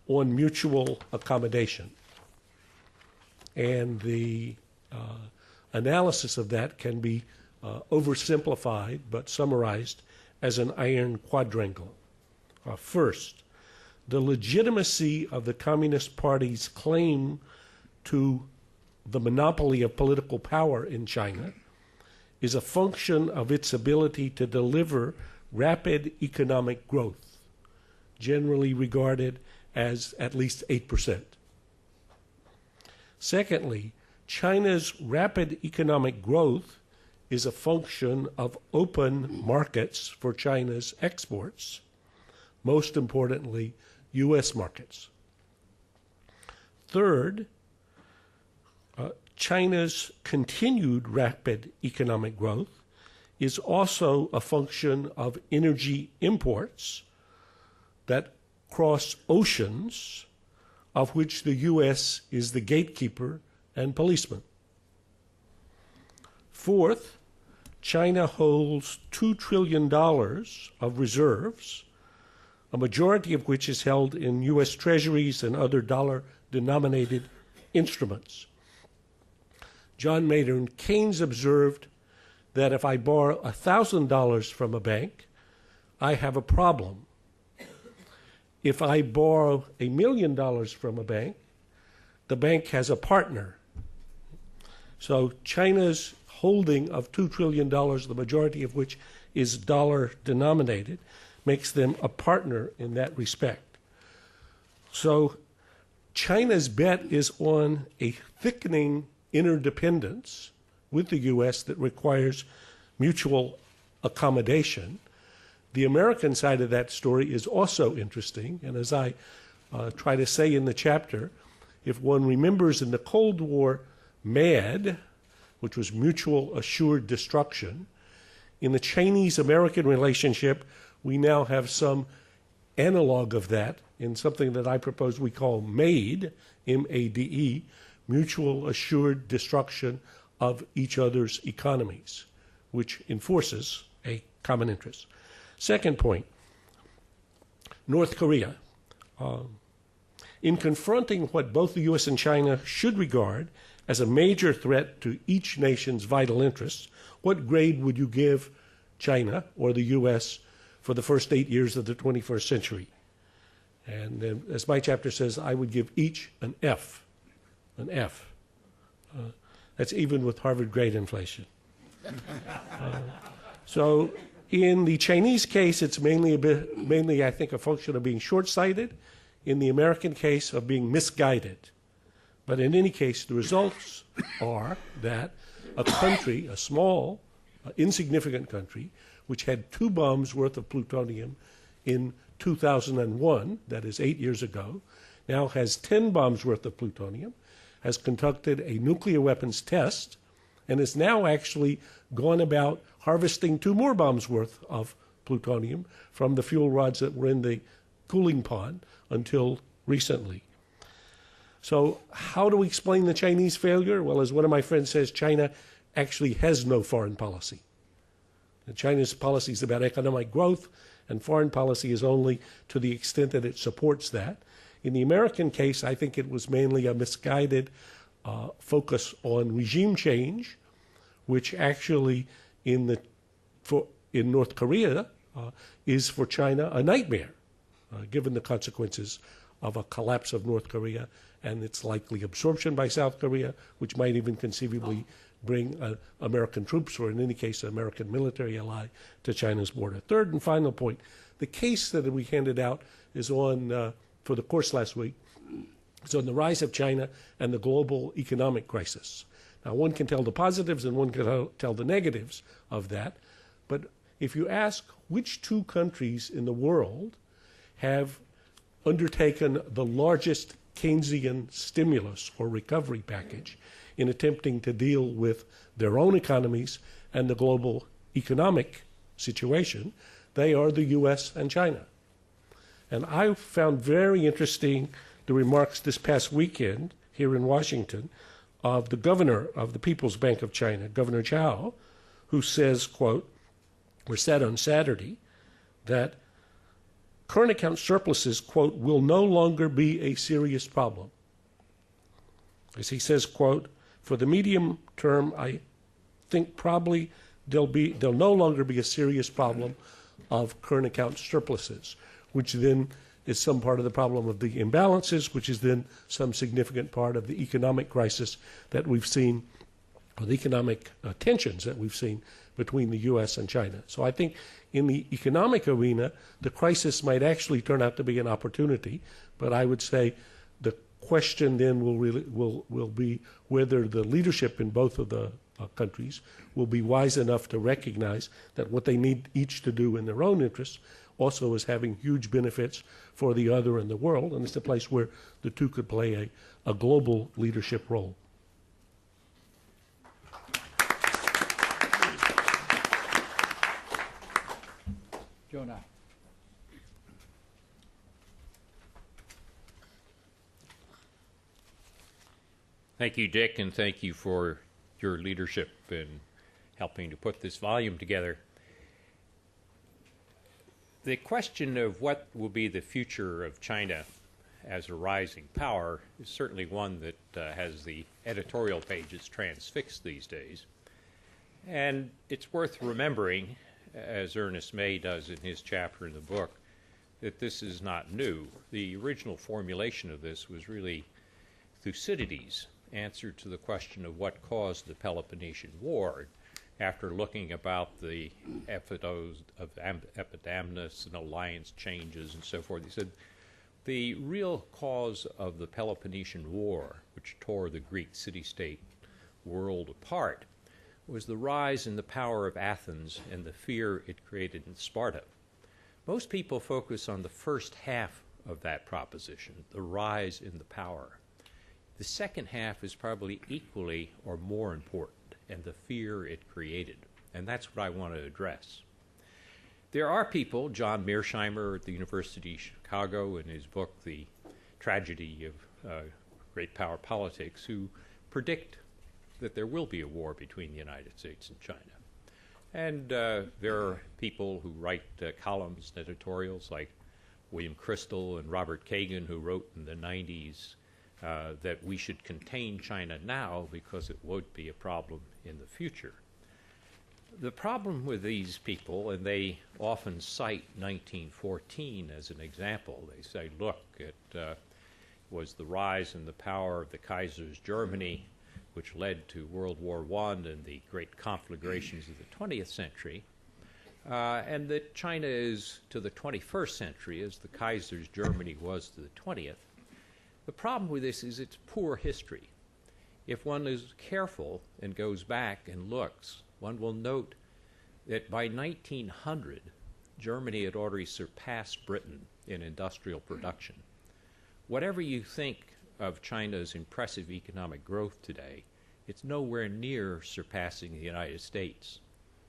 on mutual accommodation. And the analysis of that can be oversimplified but summarized as an iron quadrangle. First, the legitimacy of the Communist Party's claim to the monopoly of political power in China is a function of its ability to deliver rapid economic growth, generally regarded as at least 8%. Secondly, China's rapid economic growth is a function of open markets for China's exports, most importantly, U.S. markets. Third, China's continued rapid economic growth is also a function of energy imports that cross oceans, of which the U.S. is the gatekeeper and policeman. Fourth, China holds $2 trillion of reserves, a majority of which is held in U.S. treasuries and other dollar-denominated instruments. John Maynard Keynes observed that if I borrow $1,000 from a bank, I have a problem. If I borrow $1 million from a bank, the bank has a partner. So China's holding of $2 trillion, the majority of which is dollar-denominated, makes them a partner in that respect. So China's bet is on a thickening interdependence with the U.S. that requires mutual accommodation. The American side of that story is also interesting, and as I try to say in the chapter, if one remembers in the Cold War, MAD, which was mutual assured destruction, in the Chinese-American relationship, we now have some analog of that in something that I propose we call MADE, M-A-D-E, mutual assured destruction of each other's economies, which enforces a common interest. Second point, North Korea. In confronting what both the U.S. and China should regard as a major threat to each nation's vital interests, what grade would you give China or the U.S. for the first 8 years of the 21st century? And then, as my chapter says, I would give each an F. An F. That's even with Harvard grade inflation. So in the Chinese case, it's mainly, I think, a function of being short-sighted. In the American case, of being misguided. But in any case, the results are that a country, a small, insignificant country, which had 2 bombs worth of plutonium in 2001, that is 8 years ago, now has 10 bombs worth of plutonium, has conducted a nuclear weapons test, and is now actually gone about harvesting 2 more bombs worth of plutonium from the fuel rods that were in the cooling pond until recently. So how do we explain the Chinese failure? Well, as one of my friends says, China actually has no foreign policy. And China's policy is about economic growth, and foreign policy is only to the extent that it supports that. In the American case, I think it was mainly a misguided focus on regime change, which actually in North Korea is for China a nightmare, given the consequences of a collapse of North Korea and its likely absorption by South Korea, which might even conceivably bring American troops, or in any case, an American military ally, to China's border. Third and final point, the case that we handed out is on, for the course last week, is on the rise of China and the global economic crisis. Now, one can tell the positives and one can tell the negatives of that, but if you ask which 2 countries in the world have undertaken the largest Keynesian stimulus or recovery package in attempting to deal with their own economies and the global economic situation, they are the U.S. and China. And I found very interesting the remarks this past weekend here in Washington of the governor of the People's Bank of China, Governor Zhao, who says, quote, or said on Saturday that current account surpluses, quote, will no longer be a serious problem. As he says, quote, for the medium term, I think probably there'll no longer be a serious problem of current account surpluses, which then is some part of the problem of the imbalances, which is then some significant part of the economic crisis that we've seen, or the economic tensions that we've seen between the U.S. and China. So I think in the economic arena, the crisis might actually turn out to be an opportunity, but I would say the question then will be whether the leadership in both of the countries will be wise enough to recognize that what they need each to do in their own interests also is having huge benefits for the other and the world, and it's a place where the two could play a global leadership role. Jonah. Thank you, Dick, and thank you for your leadership in helping to put this volume together. The question of what will be the future of China as a rising power is certainly one that has the editorial pages transfixed these days. And it's worth remembering, as Ernest May does in his chapter in the book, that this is not new. The original formulation of this was really Thucydides' answer to the question of what caused the Peloponnesian War, after looking about the episodes of Epidamnus and alliance changes and so forth. He said, the real cause of the Peloponnesian War, which tore the Greek city-state world apart, was the rise in the power of Athens and the fear it created in Sparta. Most people focus on the first half of that proposition, the rise in the power. The second half is probably equally or more important, and the fear it created. And that's what I want to address. There are people, John Mearsheimer at the University of Chicago in his book, The Tragedy of Great Power Politics, who predict that there will be a war between the United States and China. And there are people who write columns and editorials like William Crystal and Robert Kagan, who wrote in the 90s that we should contain China now because it won't be a problem in the future. The problem with these people, and they often cite 1914 as an example, they say, look, it was the rise in the power of the Kaiser's Germany which led to World War I and the great conflagrations of the 20th century, and that China is to the 21st century as the Kaiser's Germany was to the 20th. The problem with this is it's poor history. If one is careful and goes back and looks, one will note that by 1900, Germany had already surpassed Britain in industrial production. Whatever you think of China's impressive economic growth today, it's nowhere near surpassing the United States.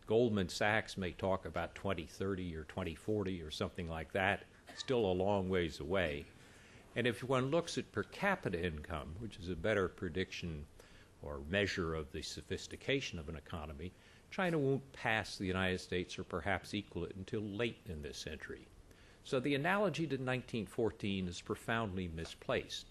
Goldman Sachs may talk about 2030 or 2040 or something like that, still a long ways away. And if one looks at per capita income, which is a better prediction or measure of the sophistication of an economy, China won't pass the United States or perhaps equal it until late in this century. So the analogy to 1914 is profoundly misplaced.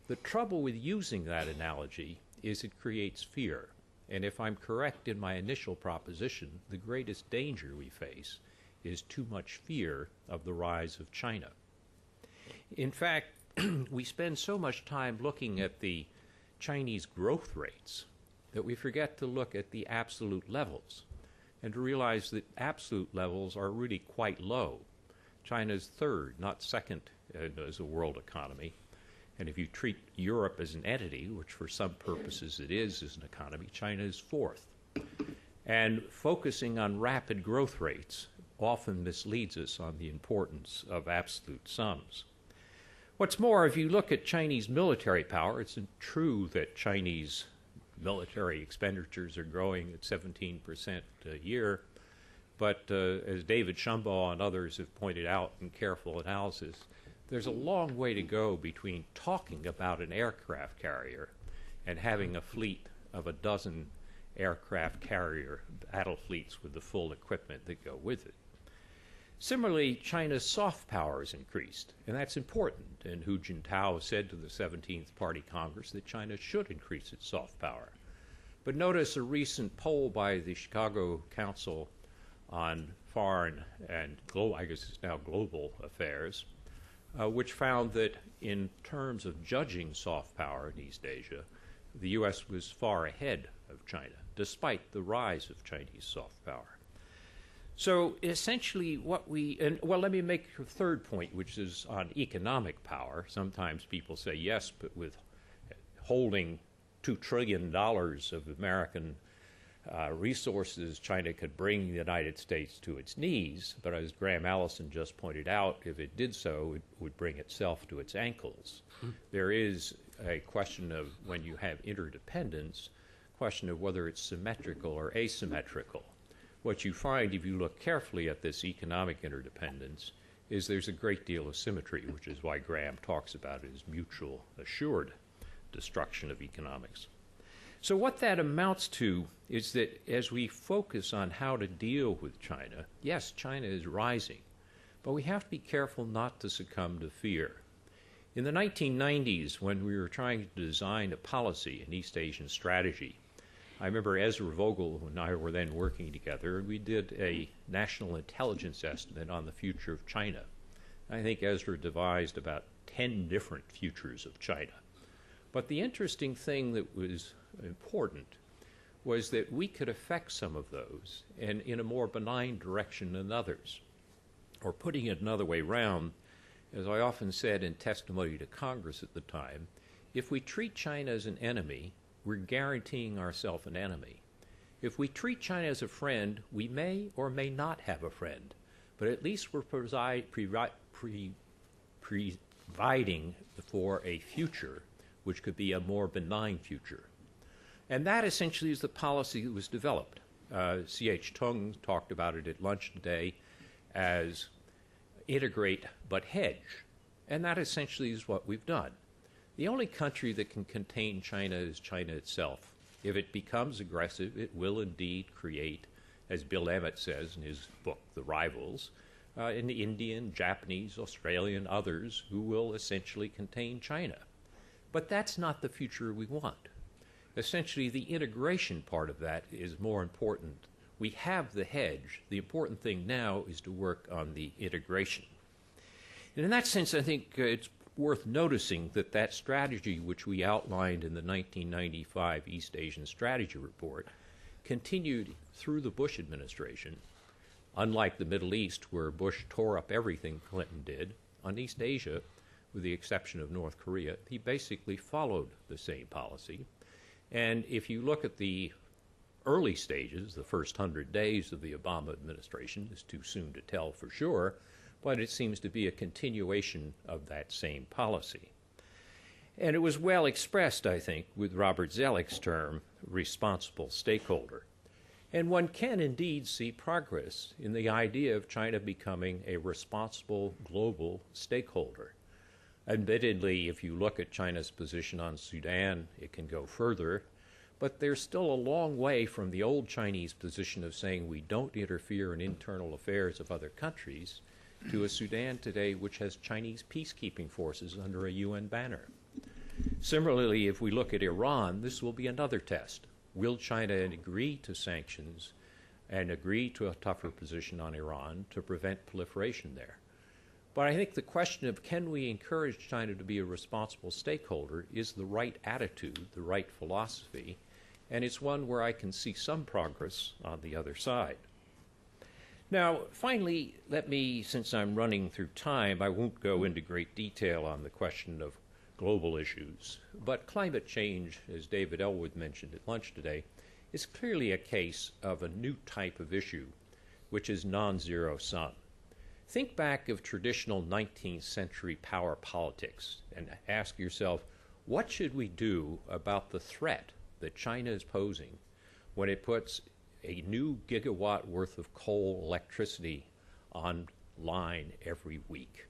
The trouble with using that analogy is it creates fear. And if I'm correct in my initial proposition, the greatest danger we face is too much fear of the rise of China. In fact, we spend so much time looking at the Chinese growth rates that we forget to look at the absolute levels and to realize that absolute levels are really quite low. China's third, not second, as a world economy. And if you treat Europe as an entity, which for some purposes it is as an economy, China is fourth. And focusing on rapid growth rates often misleads us on the importance of absolute sums. What's more, if you look at Chinese military power, it's true that Chinese military expenditures are growing at 17% a year, but as David Shumbaugh and others have pointed out in careful analysis, there's a long way to go between talking about an aircraft carrier and having a fleet of a dozen aircraft carrier battle fleets with the full equipment that go with it. Similarly, China's soft power has increased, and that's important. And Hu Jintao said to the 17th Party Congress that China should increase its soft power. But notice a recent poll by the Chicago Council on Foreign and I guess it's now Global Affairs, which found that in terms of judging soft power in East Asia, the U.S. was far ahead of China, despite the rise of Chinese soft power. So essentially let me make a third point, which is on economic power. Sometimes people say, yes, but with holding $2 trillion of American resources, China could bring the United States to its knees. But as Graham Allison just pointed out, if it did so, it would bring itself to its ankles. There is a question of, when you have interdependence, question of whether it's symmetrical or asymmetrical. What you find, if you look carefully at this economic interdependence, is there's a great deal of symmetry, which is why Graham talks about it as mutual assured destruction of economics. So what that amounts to is that as we focus on how to deal with China, yes, China is rising, but we have to be careful not to succumb to fear. In the 1990s, when we were trying to design a policy, an East Asian strategy, I remember Ezra Vogel and I were then working together, and we did a national intelligence estimate on the future of China. I think Ezra devised about 10 different futures of China. But the interesting thing that was important was that we could affect some of those and in a more benign direction than others. Or putting it another way round, as I often said in testimony to Congress at the time, if we treat China as an enemy, we're guaranteeing ourselves an enemy. If we treat China as a friend, we may or may not have a friend, but at least we're providing for a future which could be a more benign future. And that essentially is the policy that was developed. C.H. Tung talked about it at lunch today as integrate but hedge. And that essentially is what we've done. The only country that can contain China is China itself. If it becomes aggressive, it will indeed create, as Bill Emmett says in his book, The Rivals, an Indian, Japanese, Australian, others who will essentially contain China. But that's not the future we want. Essentially, the integration part of that is more important. We have the hedge. The important thing now is to work on the integration. And in that sense, I think it's worth noticing that that strategy which we outlined in the 1995 East Asian Strategy Report continued through the Bush administration. Unlike the Middle East, where Bush tore up everything Clinton did, on East Asia, with the exception of North Korea, he basically followed the same policy. And if you look at the early stages, the first 100 days of the Obama administration, it's too soon to tell for sure, but it seems to be a continuation of that same policy. And it was well expressed, I think, with Robert Zoellick's term, responsible stakeholder. And one can indeed see progress in the idea of China becoming a responsible global stakeholder. Admittedly, if you look at China's position on Sudan, it can go further, but there's still a long way from the old Chinese position of saying we don't interfere in internal affairs of other countries to a Sudan today which has Chinese peacekeeping forces under a UN banner. Similarly, if we look at Iran, this will be another test. Will China agree to sanctions and agree to a tougher position on Iran to prevent proliferation there? But I think the question of can we encourage China to be a responsible stakeholder is the right attitude, the right philosophy, and it's one where I can see some progress on the other side. Now, finally, let me, since I'm running through time, I won't go into great detail on the question of global issues, but climate change, as David Elwood mentioned at lunch today, is clearly a case of a new type of issue, which is non-zero sum. Think back of traditional 19th century power politics and ask yourself, what should we do about the threat that China is posing when it puts a new gigawatt worth of coal electricity online every week?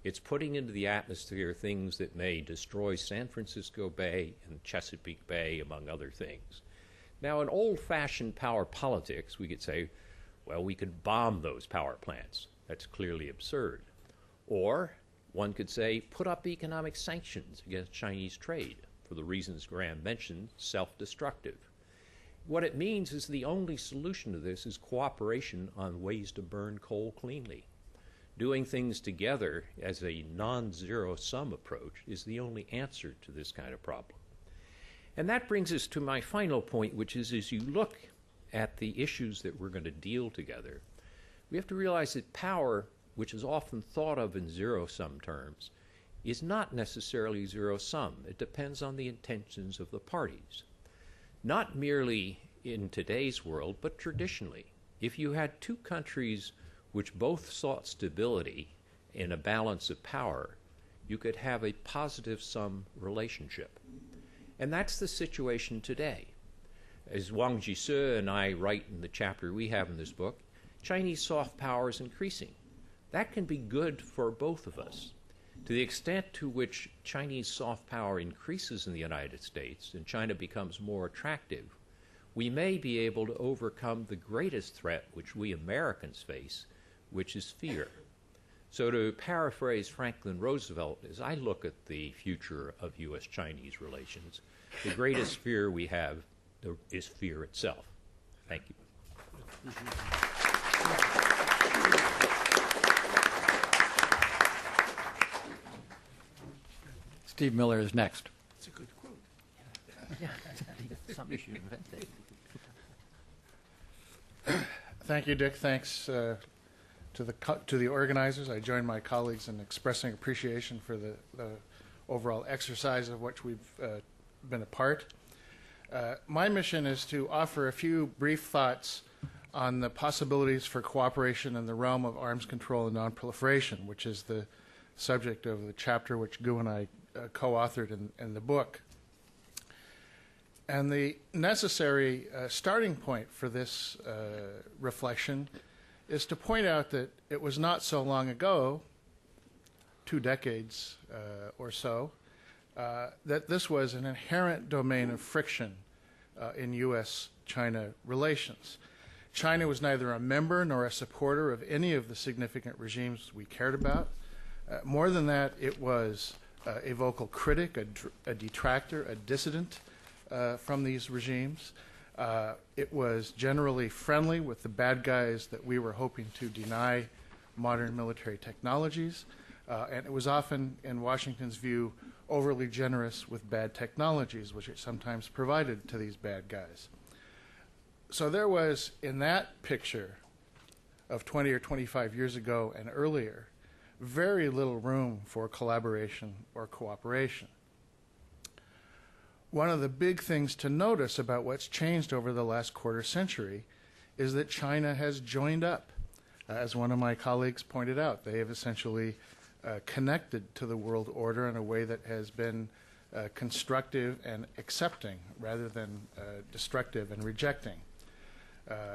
It's putting into the atmosphere things that may destroy San Francisco Bay and Chesapeake Bay, among other things. Now, in old-fashioned power politics, we could say, well, we could bomb those power plants. That's clearly absurd. Or one could say, put up economic sanctions against Chinese trade for the reasons Graham mentioned, self-destructive. What it means is the only solution to this is cooperation on ways to burn coal cleanly. Doing things together as a non-zero-sum approach is the only answer to this kind of problem. And that brings us to my final point, which is as you look at the issues that we're going to deal together, we have to realize that power, which is often thought of in zero-sum terms, is not necessarily zero-sum. It depends on the intentions of the parties. Not merely in today's world, but traditionally. If you had two countries which both sought stability in a balance of power, you could have a positive sum relationship. And that's the situation today. As Wang Jise and I write in the chapter we have in this book, Chinese soft power is increasing. That can be good for both of us. To the extent to which Chinese soft power increases in the United States and China becomes more attractive, we may be able to overcome the greatest threat which we Americans face, which is fear. So to paraphrase Franklin Roosevelt, as I look at the future of U.S.-Chinese relations, the greatest fear we have is fear itself. Thank you. Steve Miller is next. That's a good quote. Somebody should invent that. Thank you, Dick. Thanks to the organizers. I join my colleagues in expressing appreciation for the overall exercise of which we've been a part. My mission is to offer a few brief thoughts on the possibilities for cooperation in the realm of arms control and nonproliferation, which is the subject of the chapter which Gu and I co-authored in the book. And the necessary starting point for this reflection is to point out that it was not so long ago, 2 decades or so, that this was an inherent domain of friction in U.S.-China relations. China was neither a member nor a supporter of any of the significant regimes we cared about. More than that, it was a vocal critic, a detractor, a dissident from these regimes. It was generally friendly with the bad guys that we were hoping to deny modern military technologies. And it was often, in Washington's view, overly generous with bad technologies, which it sometimes provided to these bad guys. So there was, in that picture of 20 or 25 years ago and earlier, very little room for collaboration or cooperation. One of the big things to notice about what's changed over the last quarter century is that China has joined up. As one of my colleagues pointed out, they have essentially connected to the world order in a way that has been constructive and accepting rather than destructive and rejecting.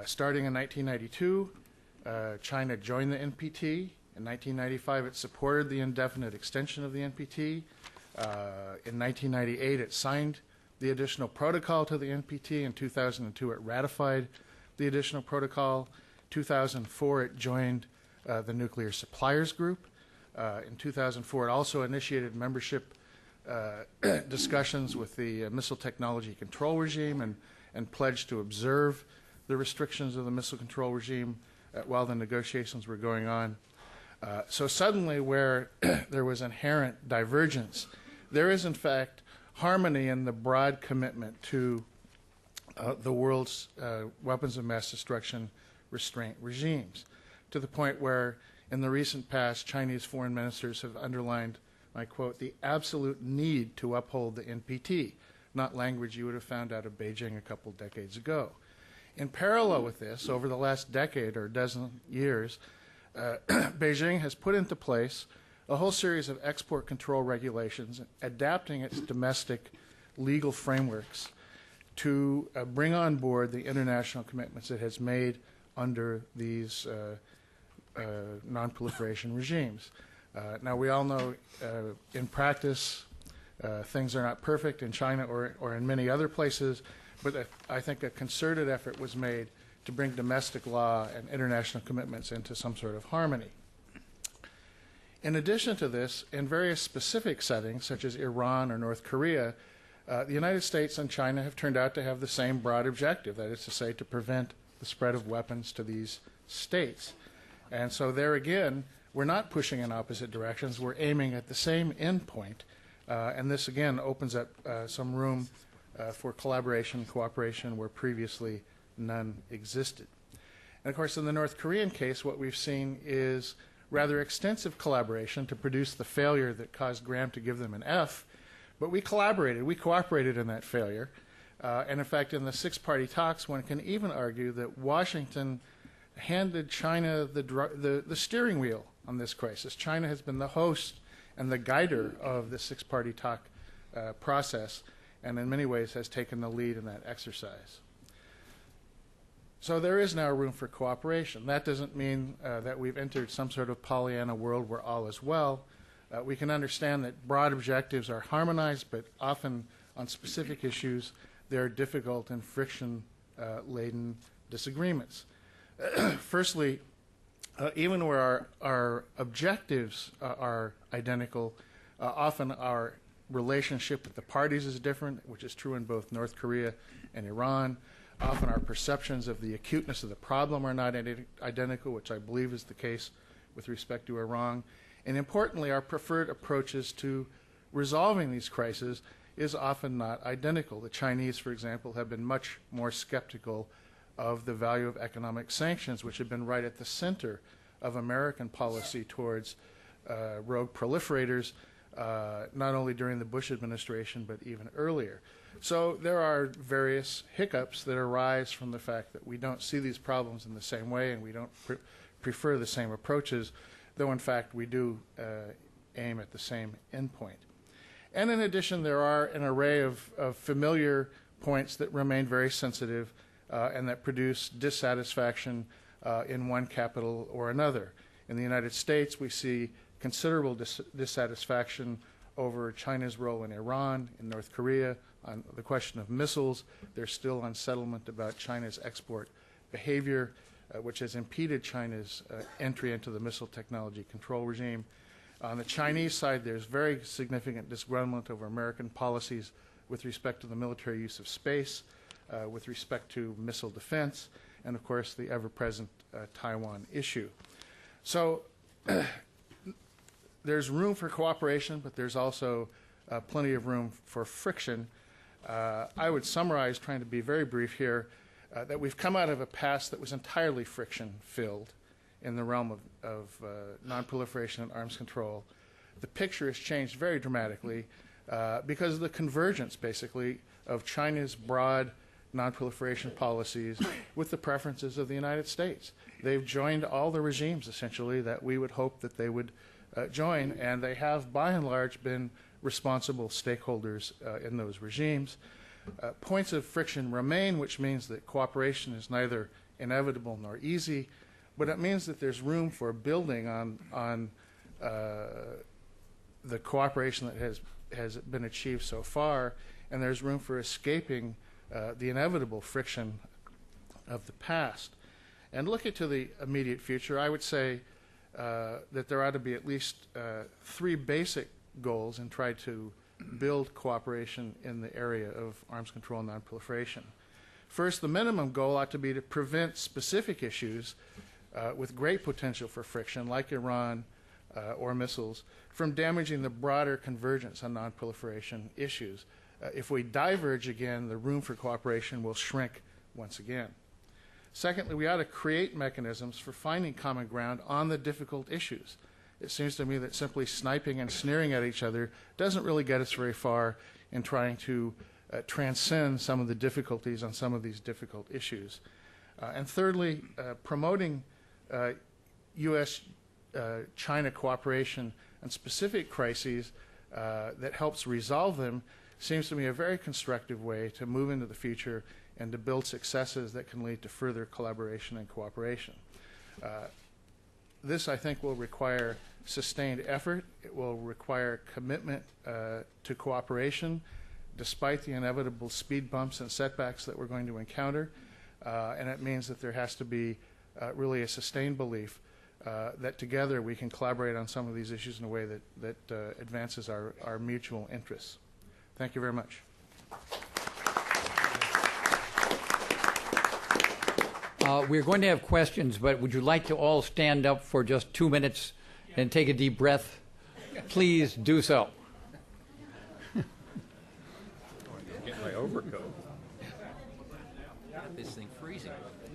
Starting in 1992, China joined the NPT. In 1995, it supported the indefinite extension of the NPT. In 1998, it signed the additional protocol to the NPT. In 2002, it ratified the additional protocol. 2004, it joined the Nuclear Suppliers Group. In 2004, it also initiated membership discussions with the Missile Technology Control Regime and pledged to observe the restrictions of the missile control regime while the negotiations were going on. So suddenly, where there was inherent divergence, there is, in fact, harmony in the broad commitment to the world's weapons of mass destruction restraint regimes, to the point where, in the recent past, Chinese foreign ministers have underlined, I quote, the absolute need to uphold the NPT, not language you would have found out of Beijing a couple decades ago. In parallel with this, over the last decade or dozen years, Beijing has put into place a whole series of export control regulations, adapting its domestic legal frameworks to bring on board the international commitments it has made under these non-proliferation regimes. Now, we all know in practice things are not perfect in China or in many other places, but I think a concerted effort was made to bring domestic law and international commitments into some sort of harmony. In addition to this, in various specific settings, such as Iran or North Korea, the United States and China have turned out to have the same broad objective, that is to say, to prevent the spread of weapons to these states. And so there again, we're not pushing in opposite directions, we're aiming at the same end point, and this again opens up some room for collaboration, cooperation, where previously none existed. And of course, in the North Korean case, what we've seen is rather extensive collaboration to produce the failure that caused Graham to give them an F, but we cooperated in that failure. And in fact, in the six-party talks, one can even argue that Washington handed China the steering wheel on this crisis. China has been the host and the guider of the six-party talk process, and in many ways has taken the lead in that exercise. So there is now room for cooperation. That doesn't mean that we've entered some sort of Pollyanna world where all is well. We can understand that broad objectives are harmonized, but often on specific issues, there are difficult and friction-laden disagreements. Firstly, even where our objectives are identical, often our relationship with the parties is different, which is true in both North Korea and Iran. Often our perceptions of the acuteness of the problem are not identical, which I believe is the case with respect to Iran. And importantly, our preferred approaches to resolving these crises is often not identical. The Chinese, for example, have been much more skeptical of the value of economic sanctions, which have been right at the center of American policy towards rogue proliferators, not only during the Bush administration, but even earlier. So there are various hiccups that arise from the fact that we don't see these problems in the same way and we don't prefer the same approaches, though in fact we do aim at the same endpoint. And in addition, there are an array of familiar points that remain very sensitive and that produce dissatisfaction in one capital or another. In the United States, we see considerable dissatisfaction over China's role in Iran, in North Korea, on the question of missiles. There's still unsettlement about China's export behavior, which has impeded China's entry into the missile technology control regime. On the Chinese side, there's very significant disgruntlement over American policies with respect to the military use of space, with respect to missile defense, and of course the ever-present Taiwan issue. So there's room for cooperation, but there's also plenty of room for friction. I would summarize, trying to be very brief here, that we've come out of a past that was entirely friction-filled in the realm of nonproliferation and arms control. The picture has changed very dramatically because of the convergence, basically, of China's broad nonproliferation policies with the preferences of the United States. They've joined all the regimes, essentially, that we would hope that they would join, and they have, by and large, been responsible stakeholders in those regimes. Points of friction remain, which means that cooperation is neither inevitable nor easy, but it means that there's room for building on the cooperation that has been achieved so far, and there's room for escaping the inevitable friction of the past. And looking to the immediate future, I would say that there ought to be at least three basic goals and try to build cooperation in the area of arms control and nonproliferation. First, the minimum goal ought to be to prevent specific issues with great potential for friction, like Iran or missiles, from damaging the broader convergence on nonproliferation issues. If we diverge again, the room for cooperation will shrink once again. Secondly, we ought to create mechanisms for finding common ground on the difficult issues. It seems to me that simply sniping and sneering at each other doesn't really get us very far in trying to transcend some of the difficulties on some of these difficult issues. And thirdly, promoting U.S.-China cooperation on specific crises that helps resolve them seems to me a very constructive way to move into the future and to build successes that can lead to further collaboration and cooperation. This, I think, will require sustained effort. It will require commitment to cooperation, despite the inevitable speed bumps and setbacks that we're going to encounter. And it means that there has to be really a sustained belief that together we can collaborate on some of these issues in a way that advances our mutual interests. Thank you very much. We're going to have questions, but would you like to all stand up for just 2 minutes and take a deep breath? Please do so. Get my overcoat. This thing freezing.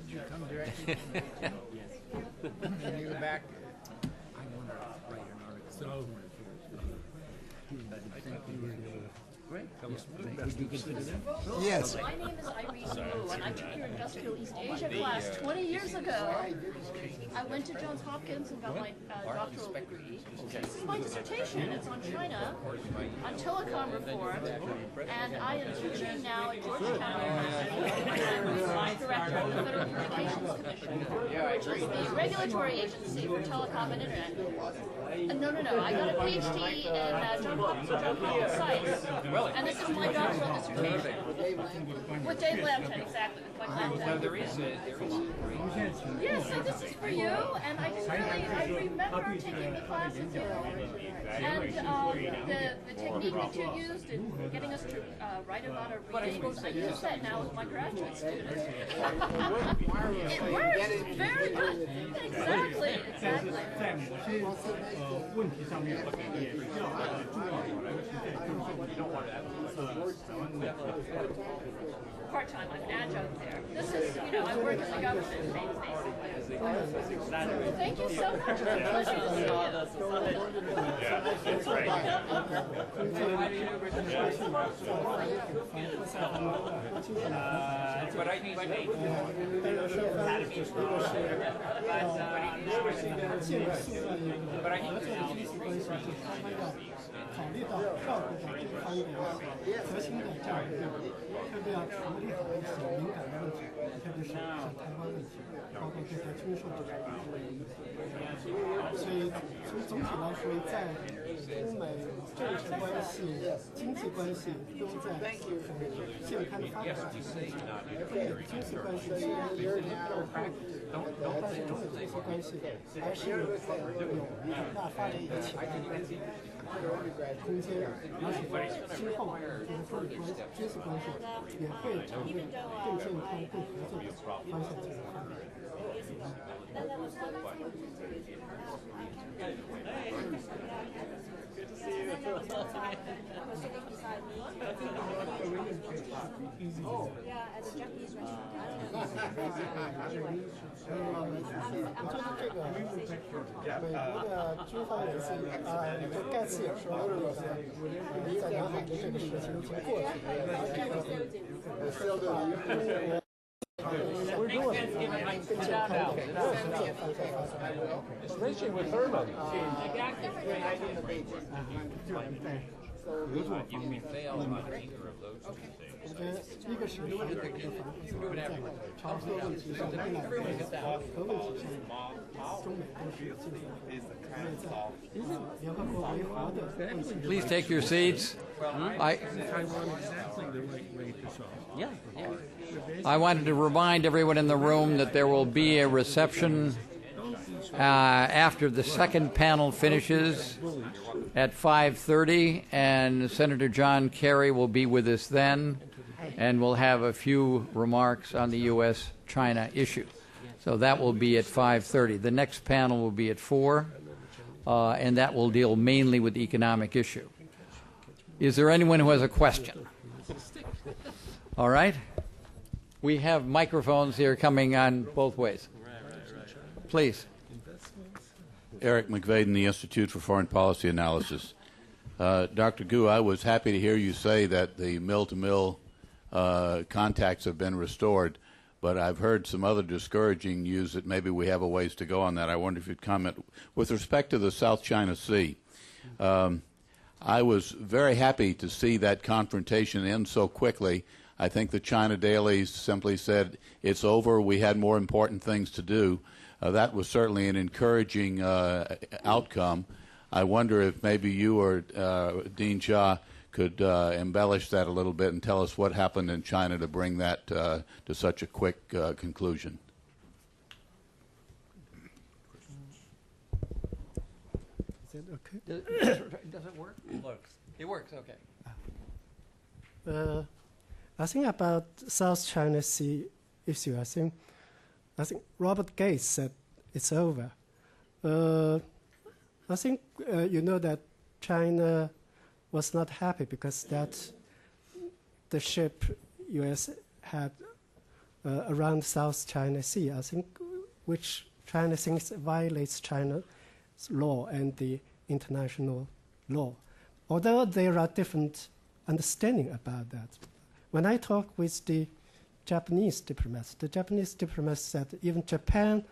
Did you come directly? And you back. I want to write an article. So, Yes. My name is Irene Wu, and I took your Industrial East Asia class 20 years ago. I went to Johns Hopkins and got my doctoral degree. This is my dissertation. It's on China, on telecom reform, and I am teaching now at Georgetown University and director of the Federal Communications Commission, which is the regulatory agency for telecom and internet. No. I got a PhD in Johns Hopkins science. And this is my doctoral dissertation. With Dave Lambton, exactly. With Mike Lambton. there is a Yes, so this is for you, and I just really, I remember taking the class with you, and the technique that you used in getting us to write about our readings, I use that now with my graduate students. It works, very good. Exactly. Part-time, I'm an adjunct there. This is, I work in the government, basically. Thank you so much. It's a pleasure to see Especially with Thurman. 合作方面非要把这个 一个是另外一个在朝核问题上，另外在核问题上，中美都是竞争的，因为在联合国维和的问题。Please take your seats. I wanted to remind everyone in the room that there will be a reception after the second panel finishes at 5:30, and Senator John Kerry will be with us then, and we'll have a few remarks on the U.S.-China issue. So that will be at 5:30. The next panel will be at 4, and that will deal mainly with the economic issue. Is there anyone who has a question? All right. We have microphones here coming on both ways. Please. Eric McVaden, the Institute for Foreign Policy Analysis. Dr. Gu, I was happy to hear you say that the mill-to-mill contacts have been restored, but I've heard some other discouraging news that maybe we have a ways to go on that. I wonder if you'd comment. With respect to the South China Sea, I was very happy to see that confrontation end so quickly. I think the China dailies simply said, it's over, we had more important things to do. That was certainly an encouraging outcome. I wonder if maybe you or Dean Jia could embellish that a little bit and tell us what happened in China to bring that to such a quick conclusion. Is it okay? Does it work? It works. It works, okay. I think about South China Sea issue, I think Robert Gates said it's over. I think you know that China was not happy because that the ship U.S. had around South China Sea, I think, which China thinks violates China's law and the international law. Although there are different understanding about that. When I talk with the Japanese diplomats said even Japan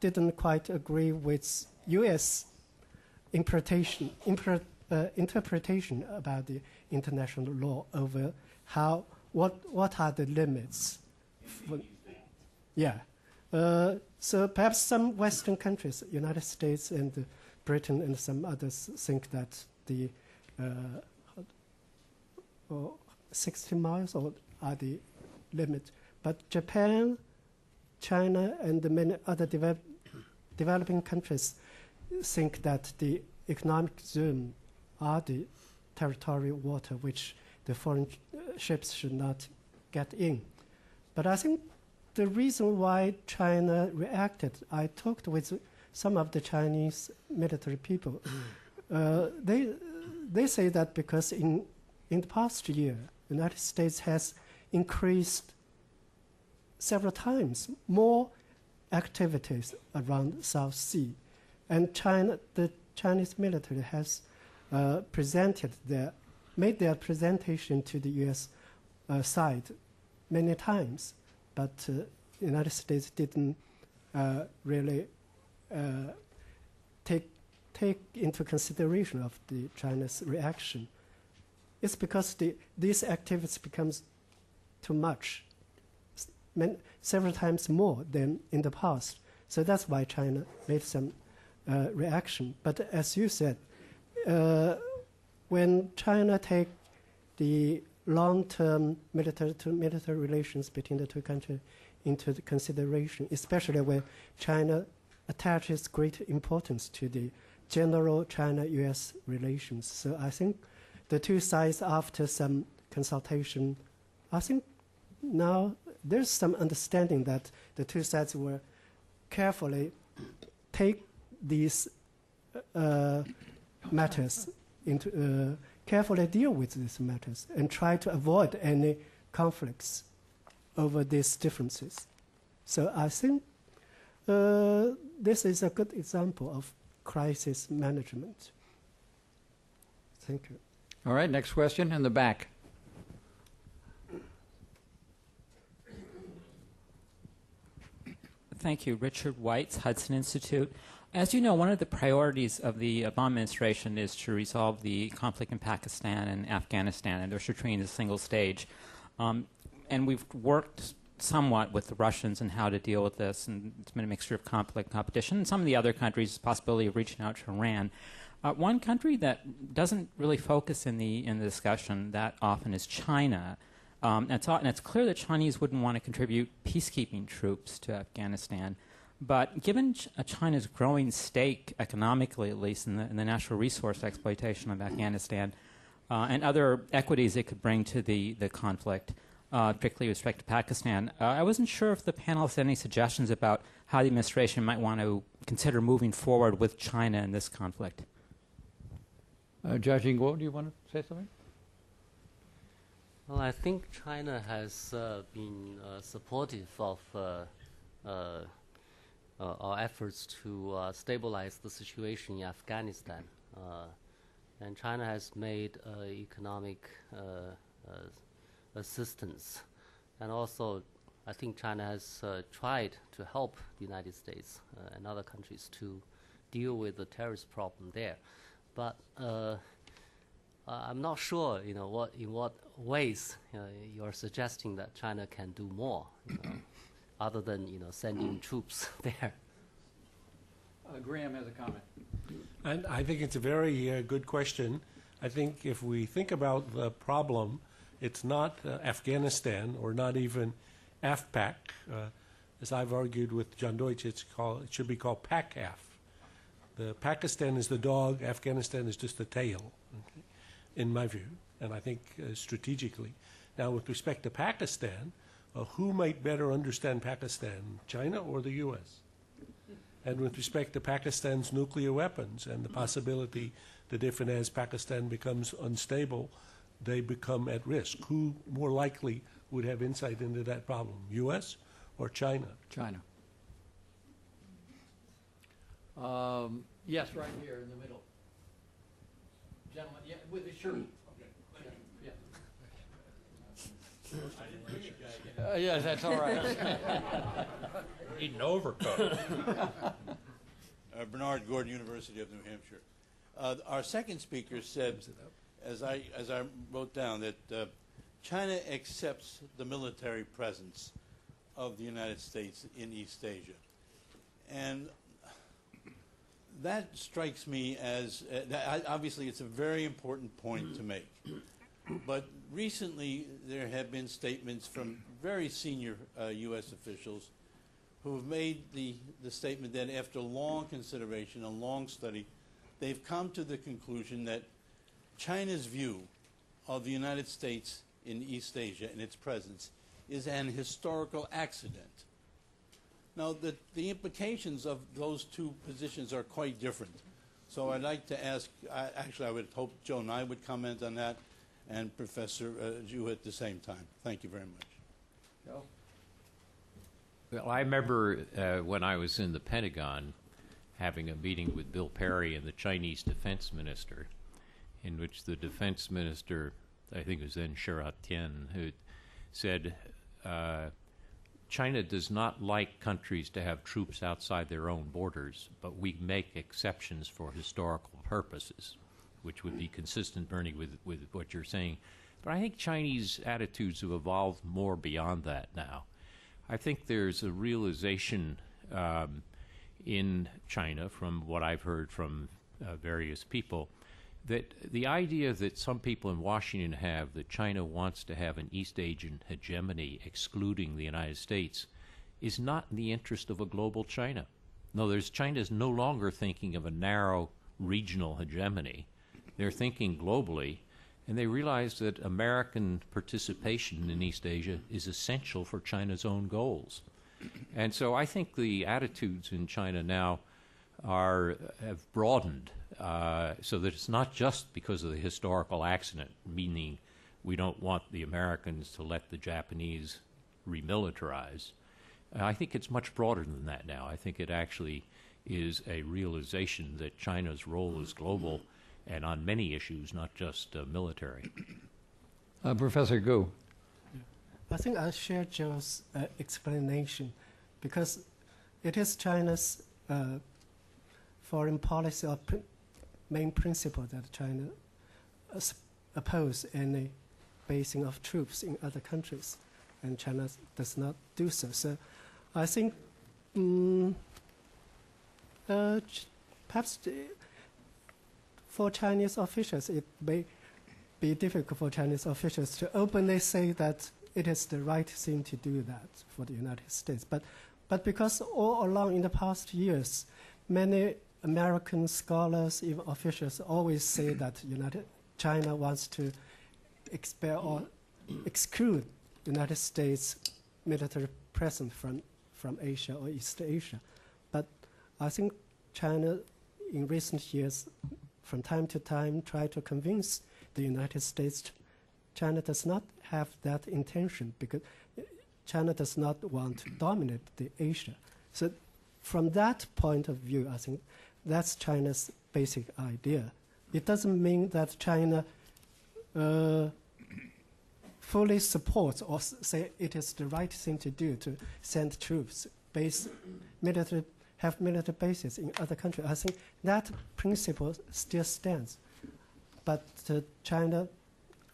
didn't quite agree with U.S. interpretation about the international law over what are the limits. So perhaps some Western countries, United States and Britain and some others, think that the 60 miles are the limit. But Japan, China, and many other developing countries think that the economic zone are the territorial water which the foreign ships should not get in. But I think the reason why China reacted, I talked with some of the Chinese military people. They say that because in the past year, the United States has increased several times more activities around South Sea, and the Chinese military has made their presentation to the U.S. Side many times, but the United States didn't really take into consideration of the China's reaction. It's because these activities becomes too much, several times more than in the past. So that's why China made some reaction. But as you said, when China take the long-term military relations between the two countries into the consideration, especially when China attaches great importance to the general China-U.S. relations. So I think the two sides, after some consultation, I think now there's some understanding that the two sides will carefully take these matters into carefully deal with these matters and try to avoid any conflicts over these differences. So I think this is a good example of crisis management. Thank you. All right, next question in the back. Thank you. Richard White's Hudson Institute. As you know, one of the priorities of the Obama administration is to resolve the conflict in Pakistan and Afghanistan, and they're treating it as a single stage. And we've worked somewhat with the Russians and how to deal with this, and it's been a mixture of conflict and competition. And some of the other countries, possibility of reaching out to Iran. One country that doesn't really focus in the discussion that often is China. And it's clear that Chinese wouldn't want to contribute peacekeeping troops to Afghanistan. But given China's growing stake, economically at least, in the natural resource exploitation of Afghanistan and other equities it could bring to the conflict, particularly with respect to Pakistan, I wasn't sure if the panel had any suggestions about how the administration might want to consider moving forward with China in this conflict. Judge Guo, do you want to say something? Well, I think China has been supportive of our efforts to stabilize the situation in Afghanistan. And China has made economic assistance. And also, I think China has tried to help the United States and other countries to deal with the terrorist problem there. But I'm not sure, in what ways you're suggesting that China can do more, other than sending troops there. Graham has a comment. And I think it's a very good question. I think if we think about the problem, it's not Afghanistan or not even AFPAC. As I've argued with John Deutsch, it should be called PAC-AF. The Pakistan is the dog, Afghanistan is just the tail, okay, in my view, and I think strategically. Now, with respect to Pakistan, who might better understand Pakistan, China or the U.S.? And with respect to Pakistan's nuclear weapons and the possibility that if and as Pakistan becomes unstable, they become at risk, who more likely would have insight into that problem, U.S. or China? China. Yes, right here in the middle. Gentlemen, yeah, with the shirt. Yeah, that's all right. Need an overcoat. Bernard Gordon, University of New Hampshire. Our second speaker said, as I wrote down, that China accepts the military presence of the United States in East Asia. And that strikes me as, obviously it's a very important point to make. But recently there have been statements from very senior U.S. officials who have made the statement that after long consideration and long study, they've come to the conclusion that China's view of the United States in East Asia and its presence is an historical accident. Now, the implications of those two positions are quite different. So I'd like to ask, actually I would hope Joe and I would comment on that, and Professor Zhu at the same time. Thank you very much. Joe? Well, I remember when I was in the Pentagon having a meeting with Bill Perry and the Chinese defense minister, in which the defense minister, I think it was then Shirat Tian, who said, China does not like countries to have troops outside their own borders, but we make exceptions for historical purposes, which would be consistent, Bernie, with what you're saying. But I think Chinese attitudes have evolved more beyond that now. I think there's a realization in China, from what I've heard from various people, that the idea that some people in Washington have that China wants to have an East Asian hegemony excluding the United States is not in the interest of a global China. No, China's no longer thinking of a narrow regional hegemony. They're thinking globally, and they realize that American participation in East Asia is essential for China's own goals. And so I think the attitudes in China now have broadened, so that it's not just because of the historical accident, meaning we don't want the Americans to let the Japanese remilitarize. I think it's much broader than that now. I think it actually is a realization that China's role is global and on many issues, not just military. Professor Gu. I think I share Joe's explanation, because it is China's foreign policy or main principle that China opposes any basing of troops in other countries, and China does not do so. So I think perhaps for Chinese officials, it may be difficult for Chinese officials to openly say that it is the right thing to do that for the United States. But because all along in the past years, many American scholars, even officials, always say that China wants to expel or exclude United States military presence from Asia or East Asia. But I think China, in recent years, from time to time, try to convince the United States China does not have that intention, because China does not want to dominate the Asia. So from that point of view, I think that's China's basic idea. It doesn't mean that China fully supports or say it is the right thing to do to send troops, have military bases in other countries. I think that principle still stands. But China,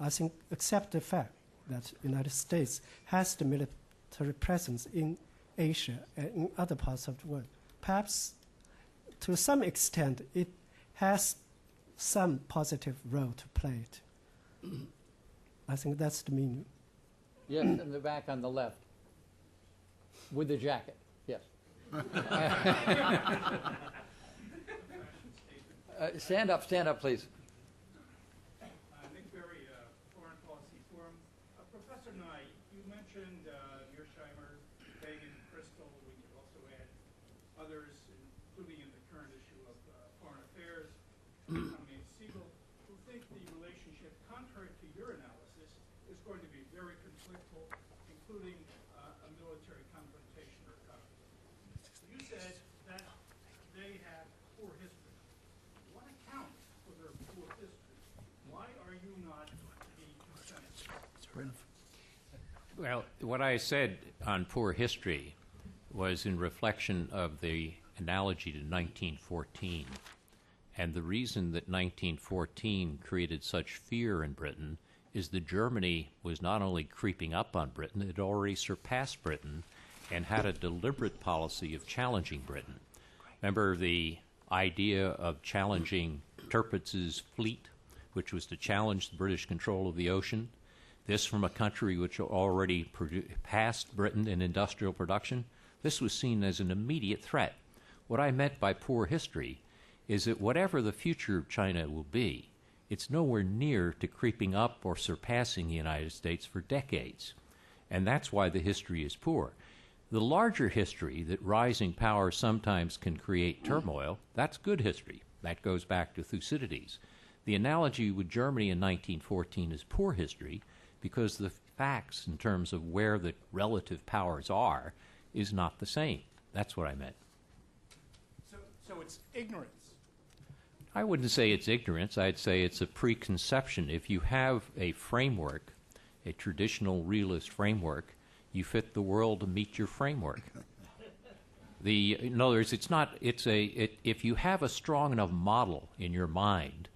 I think, accept the fact that the United States has the military presence in Asia and in other parts of the world. Perhaps to some extent it has some positive role to play it. I think that's the meaning. Yes, in the back on the left. With the jacket, yes. Stand up, please. Nick Berry, Foreign Policy Forum. Professor Nye, you mentioned Mearsheimer, Kagan, Crystal. We could also add others, including in the current issue of Foreign Affairs, Tommy and Siegel, who think the relationship, contrary to your analysis, is going to be very conflictual, including a military confrontation or conflict. You said that they have poor history. What accounts for their poor history? Why are you not the consensus? Well, what I said on poor history was in reflection of the analogy to 1914. And the reason that 1914 created such fear in Britain is that Germany was not only creeping up on Britain, it had already surpassed Britain and had a deliberate policy of challenging Britain. Remember the idea of challenging Tirpitz's fleet, which was to challenge the British control of the ocean? This from a country which already passed Britain in industrial production. This was seen as an immediate threat. What I meant by poor history is that whatever the future of China will be, it's nowhere near to creeping up or surpassing the United States for decades. And that's why the history is poor. The larger history that rising power sometimes can create turmoil, that's good history. That goes back to Thucydides. The analogy with Germany in 1914 is poor history because the facts in terms of where the relative powers are is not the same. That's what I meant. So it's ignorance. I wouldn't say it's ignorance. I'd say it's a preconception. If you have a framework, a traditional realist framework, you fit the world to meet your framework. In other words, if you have a strong enough model in your mind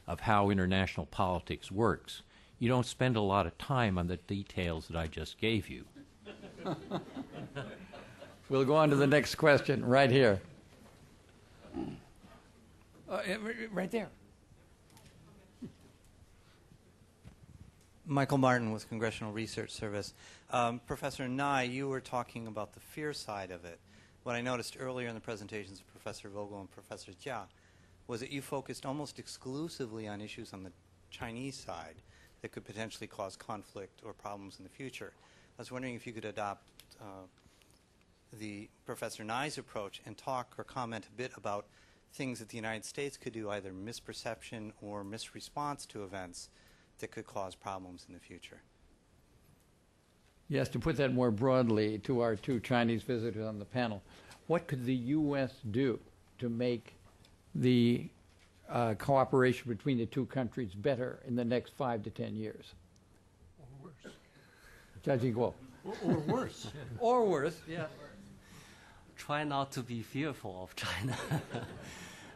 of how international politics works, you don't spend a lot of time on the details that I just gave you. We'll go on to the next question right here. Right there. Michael Martin with Congressional Research Service. Professor Nye, you were talking about the fear side of it. What I noticed earlier in the presentations of Professor Vogel and Professor Jia was that you focused almost exclusively on issues on the Chinese side that could potentially cause conflict or problems in the future. I was wondering if you could adopt the Professor Nye's approach and talk or comment a bit about things that the United States could do, either misperception or misresponse to events that could cause problems in the future. Yes, to put that more broadly to our two Chinese visitors on the panel, what could the U.S. do to make the cooperation between the two countries better in the next 5 to 10 years? Or worse. Judging Guo. Or worse. Or worse, yeah. Try not to be fearful of China.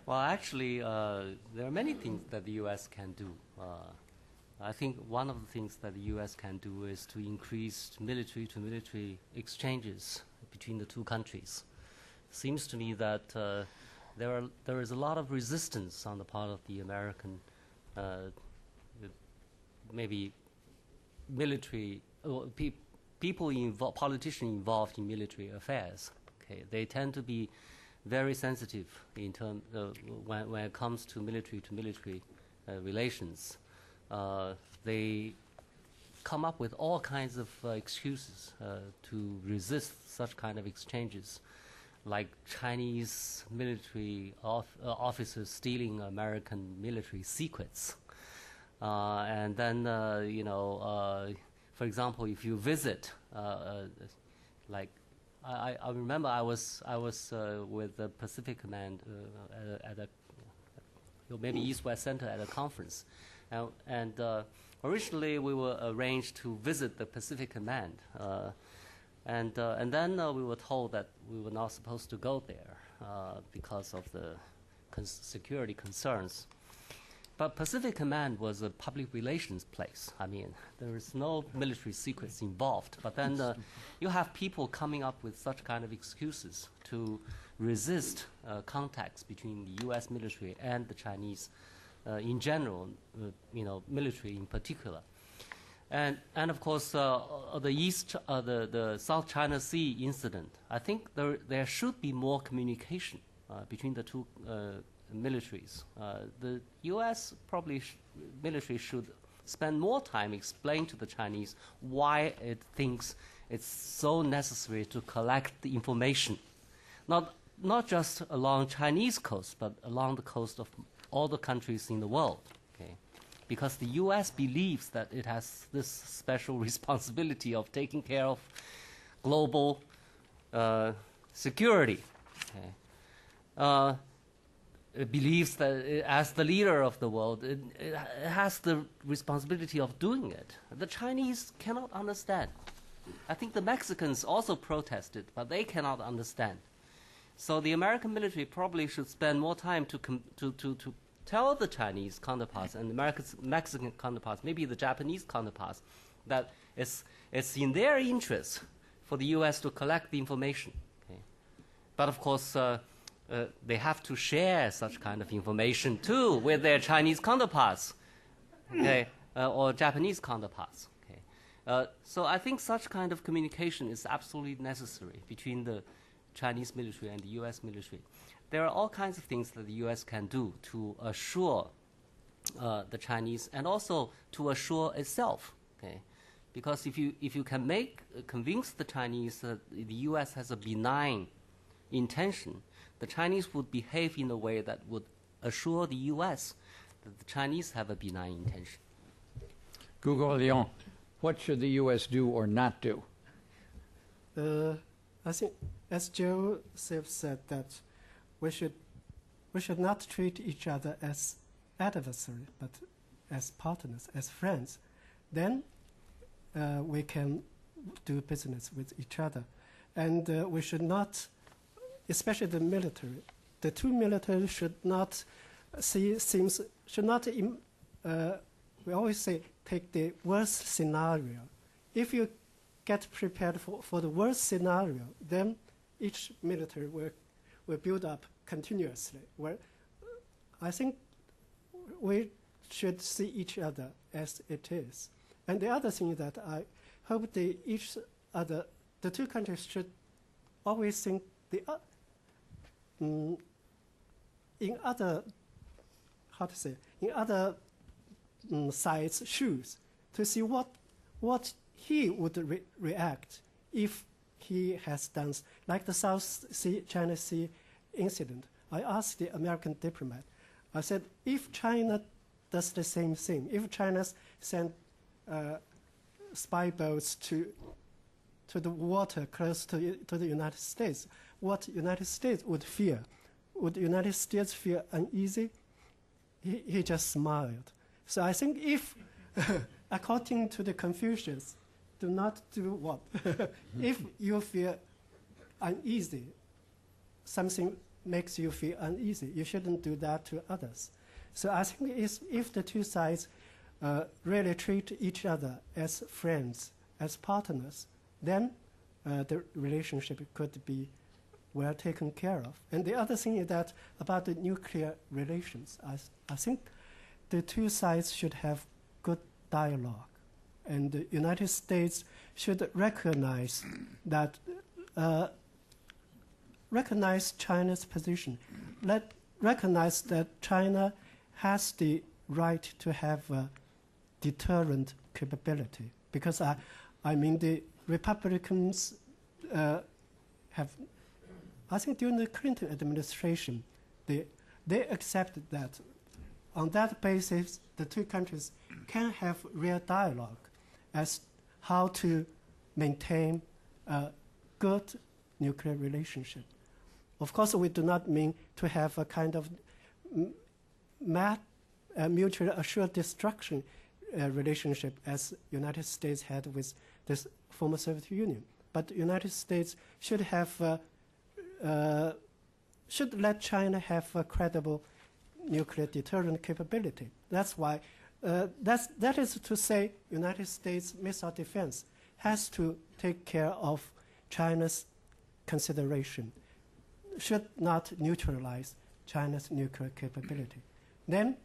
Well, actually, there are many things that the U.S. can do. I think one of the things that the U.S. can do is to increase military-to-military exchanges between the two countries. Seems to me that there is a lot of resistance on the part of the American, maybe military, politicians involved in military affairs. Okay, they tend to be very sensitive in terms when it comes to military relations. They come up with all kinds of excuses to resist such kind of exchanges, like Chinese military officers stealing American military secrets. And then, for example, if you visit, like, I remember I was with the Pacific Command at a maybe East-West Center at a conference, and originally we were arranged to visit the Pacific Command, and then we were told that we were not supposed to go there because of the security concerns. But Pacific Command was a public relations place. I mean, there is no military secrets involved. But then you have people coming up with such kind of excuses to resist contacts between the U.S. military and the Chinese in general, military in particular. And of course, the South China Sea incident, I think there should be more communication between the two militaries. The U.S. probably military should spend more time explaining to the Chinese why it thinks it's so necessary to collect the information, not just along Chinese coast, but along the coast of all the countries in the world. Okay, because the U.S. believes that it has this special responsibility of taking care of global security. Okay. It believes that as the leader of the world, it has the responsibility of doing it. The Chinese cannot understand. I think the Mexicans also protested, but they cannot understand. So the American military probably should spend more time to tell the Chinese counterparts and the Mexican counterparts, maybe the Japanese counterparts, that it's in their interest for the U.S. to collect the information. Okay? But of course, they have to share such kind of information too with their Chinese counterparts, okay, or Japanese counterparts. Okay, so I think such kind of communication is absolutely necessary between the Chinese military and the U.S. military. There are all kinds of things that the U.S. can do to assure the Chinese and also to assure itself. Okay, because if you can convince the Chinese that the U.S. has a benign intention, the Chinese would behave in a way that would assure the U.S. that the Chinese have a benign intention. Google Lyon, what should the U.S. do or not do? I think, as Joseph said, that we should not treat each other as adversaries, but as partners, as friends. Then we can do business with each other, and we should not. Especially the military, the two militaries should not we always say, take the worst scenario. If you get prepared for the worst scenario, then each military will build up continuously. Where I think we should see each other as it is. And the other thing that I hope the two countries should always think in other sides' shoes, to see what he would react if he has done, like the South China Sea incident. I asked the American diplomat, I said, if China does the same thing, if China sent spy boats to the water close to the United States, what United States would fear? Would the United States feel uneasy? He just smiled. So I think if, according to the Confucius, do not do what? If you feel uneasy, something makes you feel uneasy, you shouldn't do that to others. So I think if the two sides really treat each other as friends, as partners, then the relationship could be well taken care of. And the other thing is that about the nuclear relations, I think the two sides should have good dialogue. And the United States should recognize that, recognize China's position. Recognize that China has the right to have a deterrent capability. Because I mean the Republicans have, I think during the Clinton administration, they accepted that on that basis, the two countries can have real dialogue as how to maintain a good nuclear relationship. Of course, we do not mean to have a kind of mutually assured destruction relationship as United States had with this former Soviet Union. But the United States should have should let China have a credible nuclear deterrent capability. That's why that is to say, United States missile defense has to take care of China's consideration, should not neutralize China's nuclear capability. Then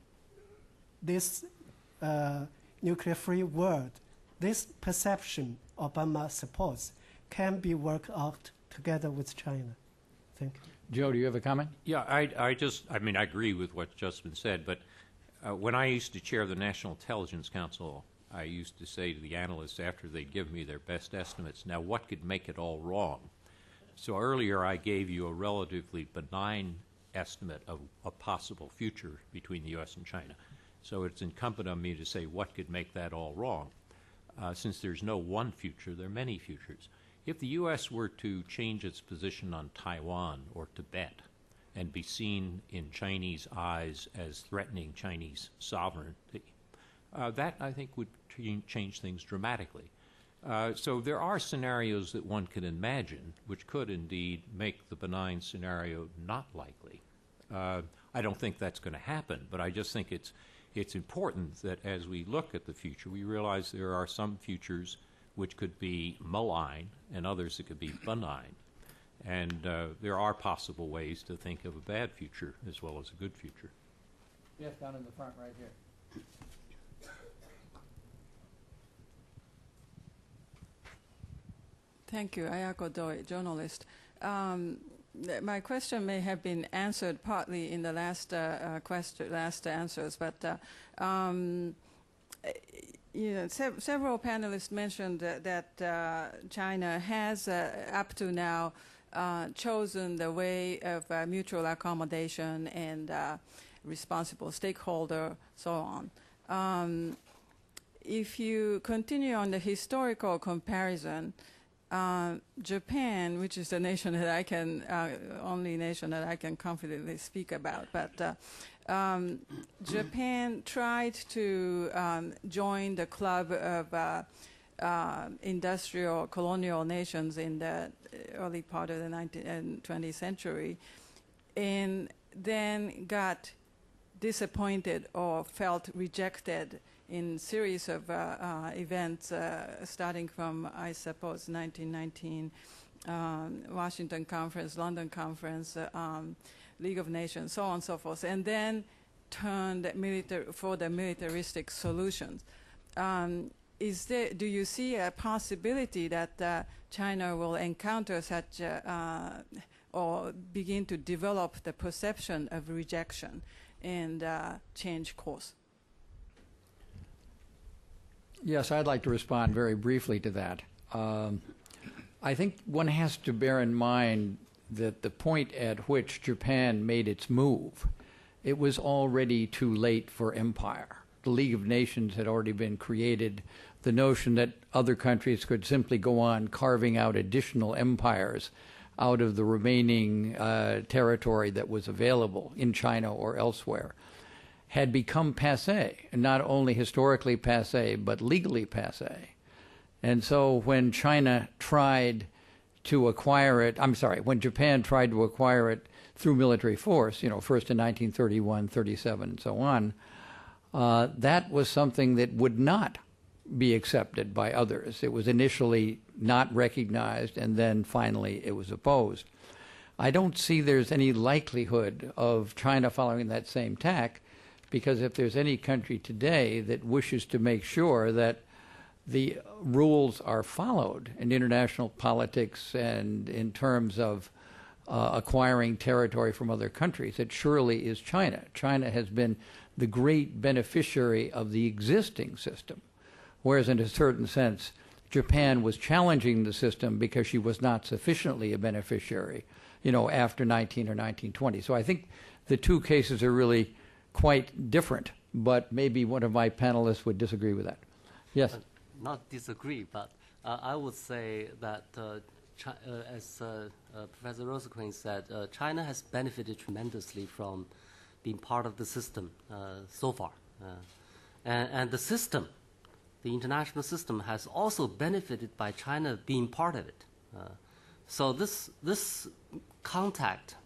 this nuclear-free world, this perception Obama supports can be worked out together with China. Thank you. Joe, do you have a comment? Yeah, I mean, I agree with what's just been said, but when I used to chair the National Intelligence Council, I used to say to the analysts after they'd give me their best estimates, now what could make it all wrong? So earlier I gave you a relatively benign estimate of a possible future between the U.S. and China. So it's incumbent on me to say what could make that all wrong. Since there's no one future, there are many futures. If the U.S. were to change its position on Taiwan or Tibet and be seen in Chinese eyes as threatening Chinese sovereignty, that, I think, would change things dramatically. So there are scenarios that one can imagine which could indeed make the benign scenario not likely. I don't think that's going to happen, but I just think it's important that as we look at the future, we realize there are some futures which could be malign and others that could be benign. And there are possible ways to think of a bad future as well as a good future. Yes, down in the front right here. Thank you. Ayako Doi, journalist. My question may have been answered partly in the last answers, but several panelists mentioned that China has, up to now, chosen the way of mutual accommodation and responsible stakeholder, so on. If you continue on the historical comparison, Japan, which is the nation that I can, only nation that I can confidently speak about, but Japan tried to join the club of industrial colonial nations in the early part of the 19th and 20th century, and then got disappointed or felt rejected in series of events, starting from, I suppose, 1919, Washington Conference, London Conference, League of Nations, so on and so forth, and then turned for the militaristic solutions. Do you see a possibility that China will encounter such or begin to develop the perception of rejection and change course? Yes, I'd like to respond very briefly to that. I think one has to bear in mind that the point at which Japan made its move, it was already too late for empire. The League of Nations had already been created. The notion that other countries could simply go on carving out additional empires out of the remaining territory that was available in China or elsewhere had become passé, and not only historically passé, but legally passé. And so when China tried to acquire it, when Japan tried to acquire it through military force, first in 1931, 37, and so on, that was something that would not be accepted by others. It was initially not recognized, and then finally it was opposed. I don't see there's any likelihood of China following that same tack, because if there's any country today that wishes to make sure that the rules are followed in international politics and in terms of acquiring territory from other countries, it surely is China. China has been the great beneficiary of the existing system, whereas in a certain sense, Japan was challenging the system because she was not sufficiently a beneficiary, after 19 or 1920. So I think the two cases are really quite different, but maybe one of my panelists would disagree with that. Yes? Not disagree, but I would say that, as Professor Rosecrans said, China has benefited tremendously from being part of the system so far. And the system, the international system, has also benefited by China being part of it. So this contact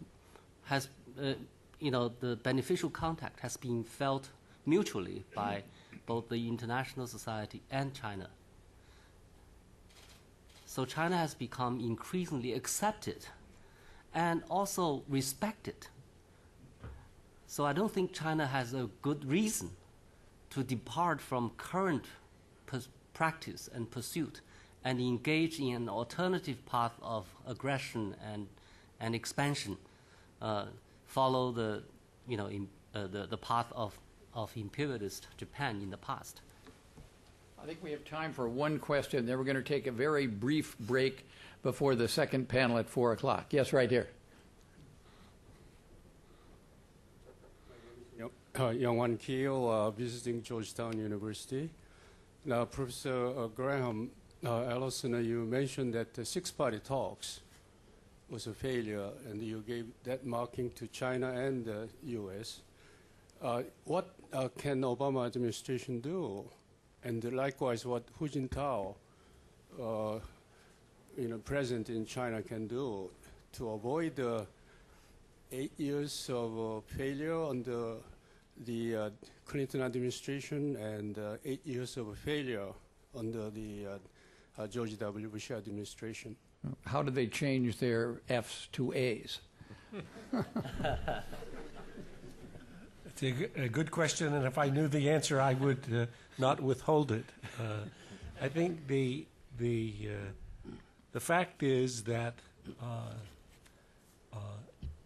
has, the beneficial contact has been felt mutually by both the international society and China. So China has become increasingly accepted and also respected. So I don't think China has a good reason to depart from current practice and pursuit and engage in an alternative path of aggression and expansion, follow the the path of imperialist Japan in the past. I think we have time for one question. Then we're going to take a very brief break before the second panel at 4 o'clock. Yes, right here. Young-Wan Keel, visiting Georgetown University. Now, Professor Graham Allison, you mentioned that the six-party talks was a failure, and you gave that marking to China and the U.S. What can Obama administration do? And likewise, what Hu Jintao, president in China, can do to avoid 8 years of failure under the Clinton administration and 8 years of failure under the George W. Bush administration. How do they change their F's to A's? It's a good question, and if I knew the answer, I would not withhold it. I think the fact is that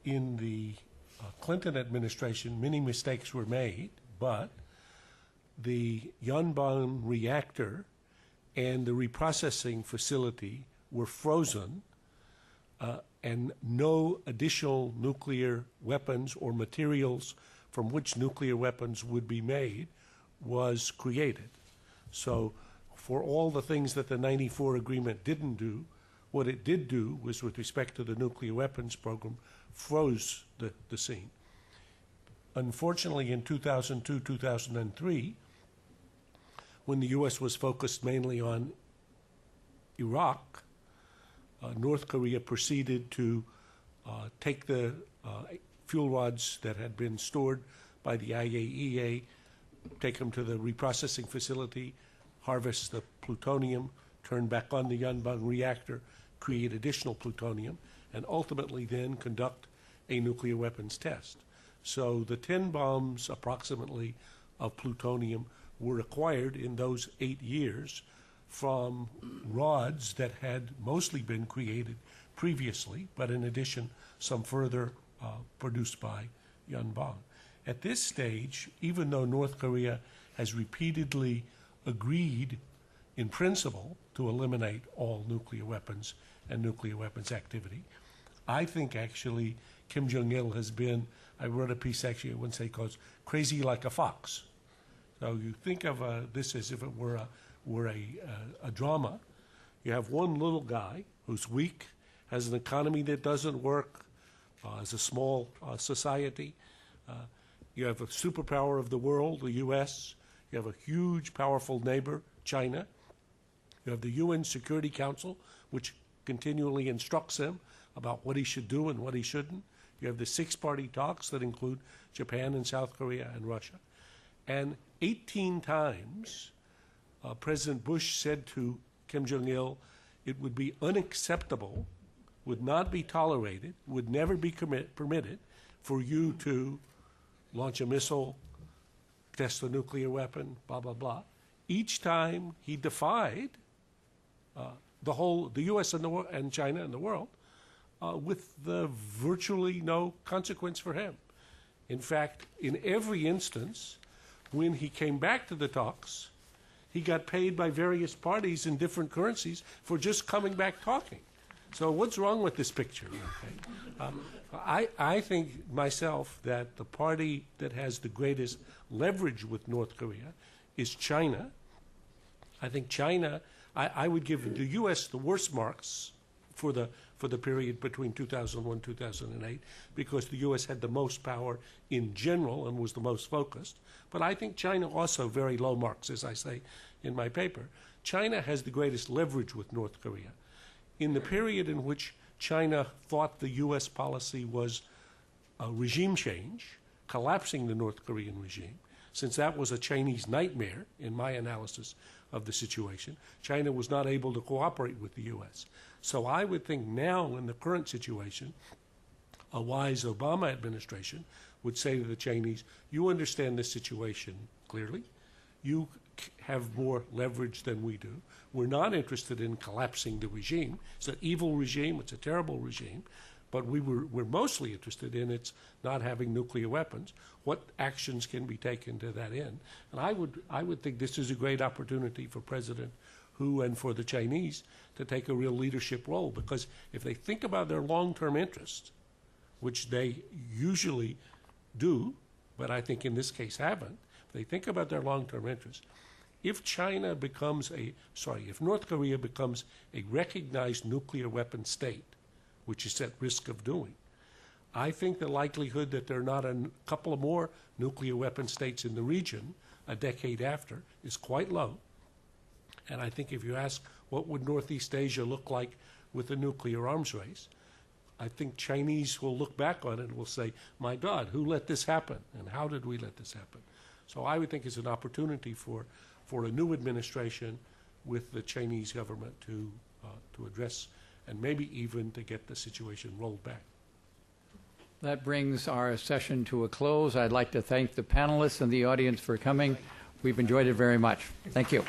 in the Clinton administration, many mistakes were made, but the Yanban reactor and the reprocessing facility were frozen, and no additional nuclear weapons or materials from which nuclear weapons would be made was created. So for all the things that the 94 agreement didn't do, what it did do was, with respect to the nuclear weapons program, froze the scene. Unfortunately, in 2002, 2003, when the U.S. was focused mainly on Iraq, North Korea proceeded to take the fuel rods that had been stored by the IAEA, take them to the reprocessing facility, harvest the plutonium, turn back on the Yanban reactor, create additional plutonium, and ultimately then conduct a nuclear weapons test. So the 10 bombs approximately of plutonium were acquired in those 8 years from rods that had mostly been created previously, but in addition, some further produced by Yanban. At this stage, even though North Korea has repeatedly agreed in principle to eliminate all nuclear weapons and nuclear weapons activity, I think actually Kim Jong-il has been, I wrote a piece actually, I wouldn't say called crazy like a fox. So you think of this as if it were a drama. You have one little guy who's weak, has an economy that doesn't work, has a small society. You have a superpower of the world, the U.S. You have a huge, powerful neighbor, China. You have the UN Security Council, which continually instructs him about what he should do and what he shouldn't. You have the six-party talks that include Japan and South Korea and Russia. And 18 times, President Bush said to Kim Jong-il, it would be unacceptable, would not be tolerated, would never be permitted for you to launch a missile, test a nuclear weapon, blah, blah, blah. Each time he defied the U.S. and China and the world with virtually no consequence for him. In fact, in every instance, when he came back to the talks, he got paid by various parties in different currencies for just coming back talking. So what's wrong with this picture? Okay? I think myself that the party that has the greatest leverage with North Korea is China. I think China, I would give the U.S. the worst marks for the period between 2001 and 2008 because the U.S. had the most power in general and was the most focused. But I think China also very low marks, as I say in my paper. China has the greatest leverage with North Korea. In the period in which China thought the U.S. policy was a regime change, collapsing the North Korean regime, since that was a Chinese nightmare in my analysis of the situation, China was not able to cooperate with the U.S. So I would think now in the current situation, a wise Obama administration would say to the Chinese, you understand this situation clearly. you have more leverage than we do. We're not interested in collapsing the regime. It's an evil regime. It's a terrible regime. But we're mostly interested in its not having nuclear weapons. What actions can be taken to that end? And I would think this is a great opportunity for President Hu and for the Chinese to take a real leadership role, because if they think about their long-term interests, which they usually do, but I think in this case haven't, if they think about their long-term interests, if North Korea becomes a recognized nuclear weapon state, which is at risk of doing, I think the likelihood that there are not a couple of more nuclear weapon states in the region a decade after is quite low. And I think if you ask what would Northeast Asia look like with a nuclear arms race, I think Chinese will look back on it and will say, my God, who let this happen? And how did we let this happen? So I would think it's an opportunity for a new administration with the Chinese government to address and maybe even to get the situation rolled back. That brings our session to a close. I'd like to thank the panelists and the audience for coming. We've enjoyed it very much. Thank you.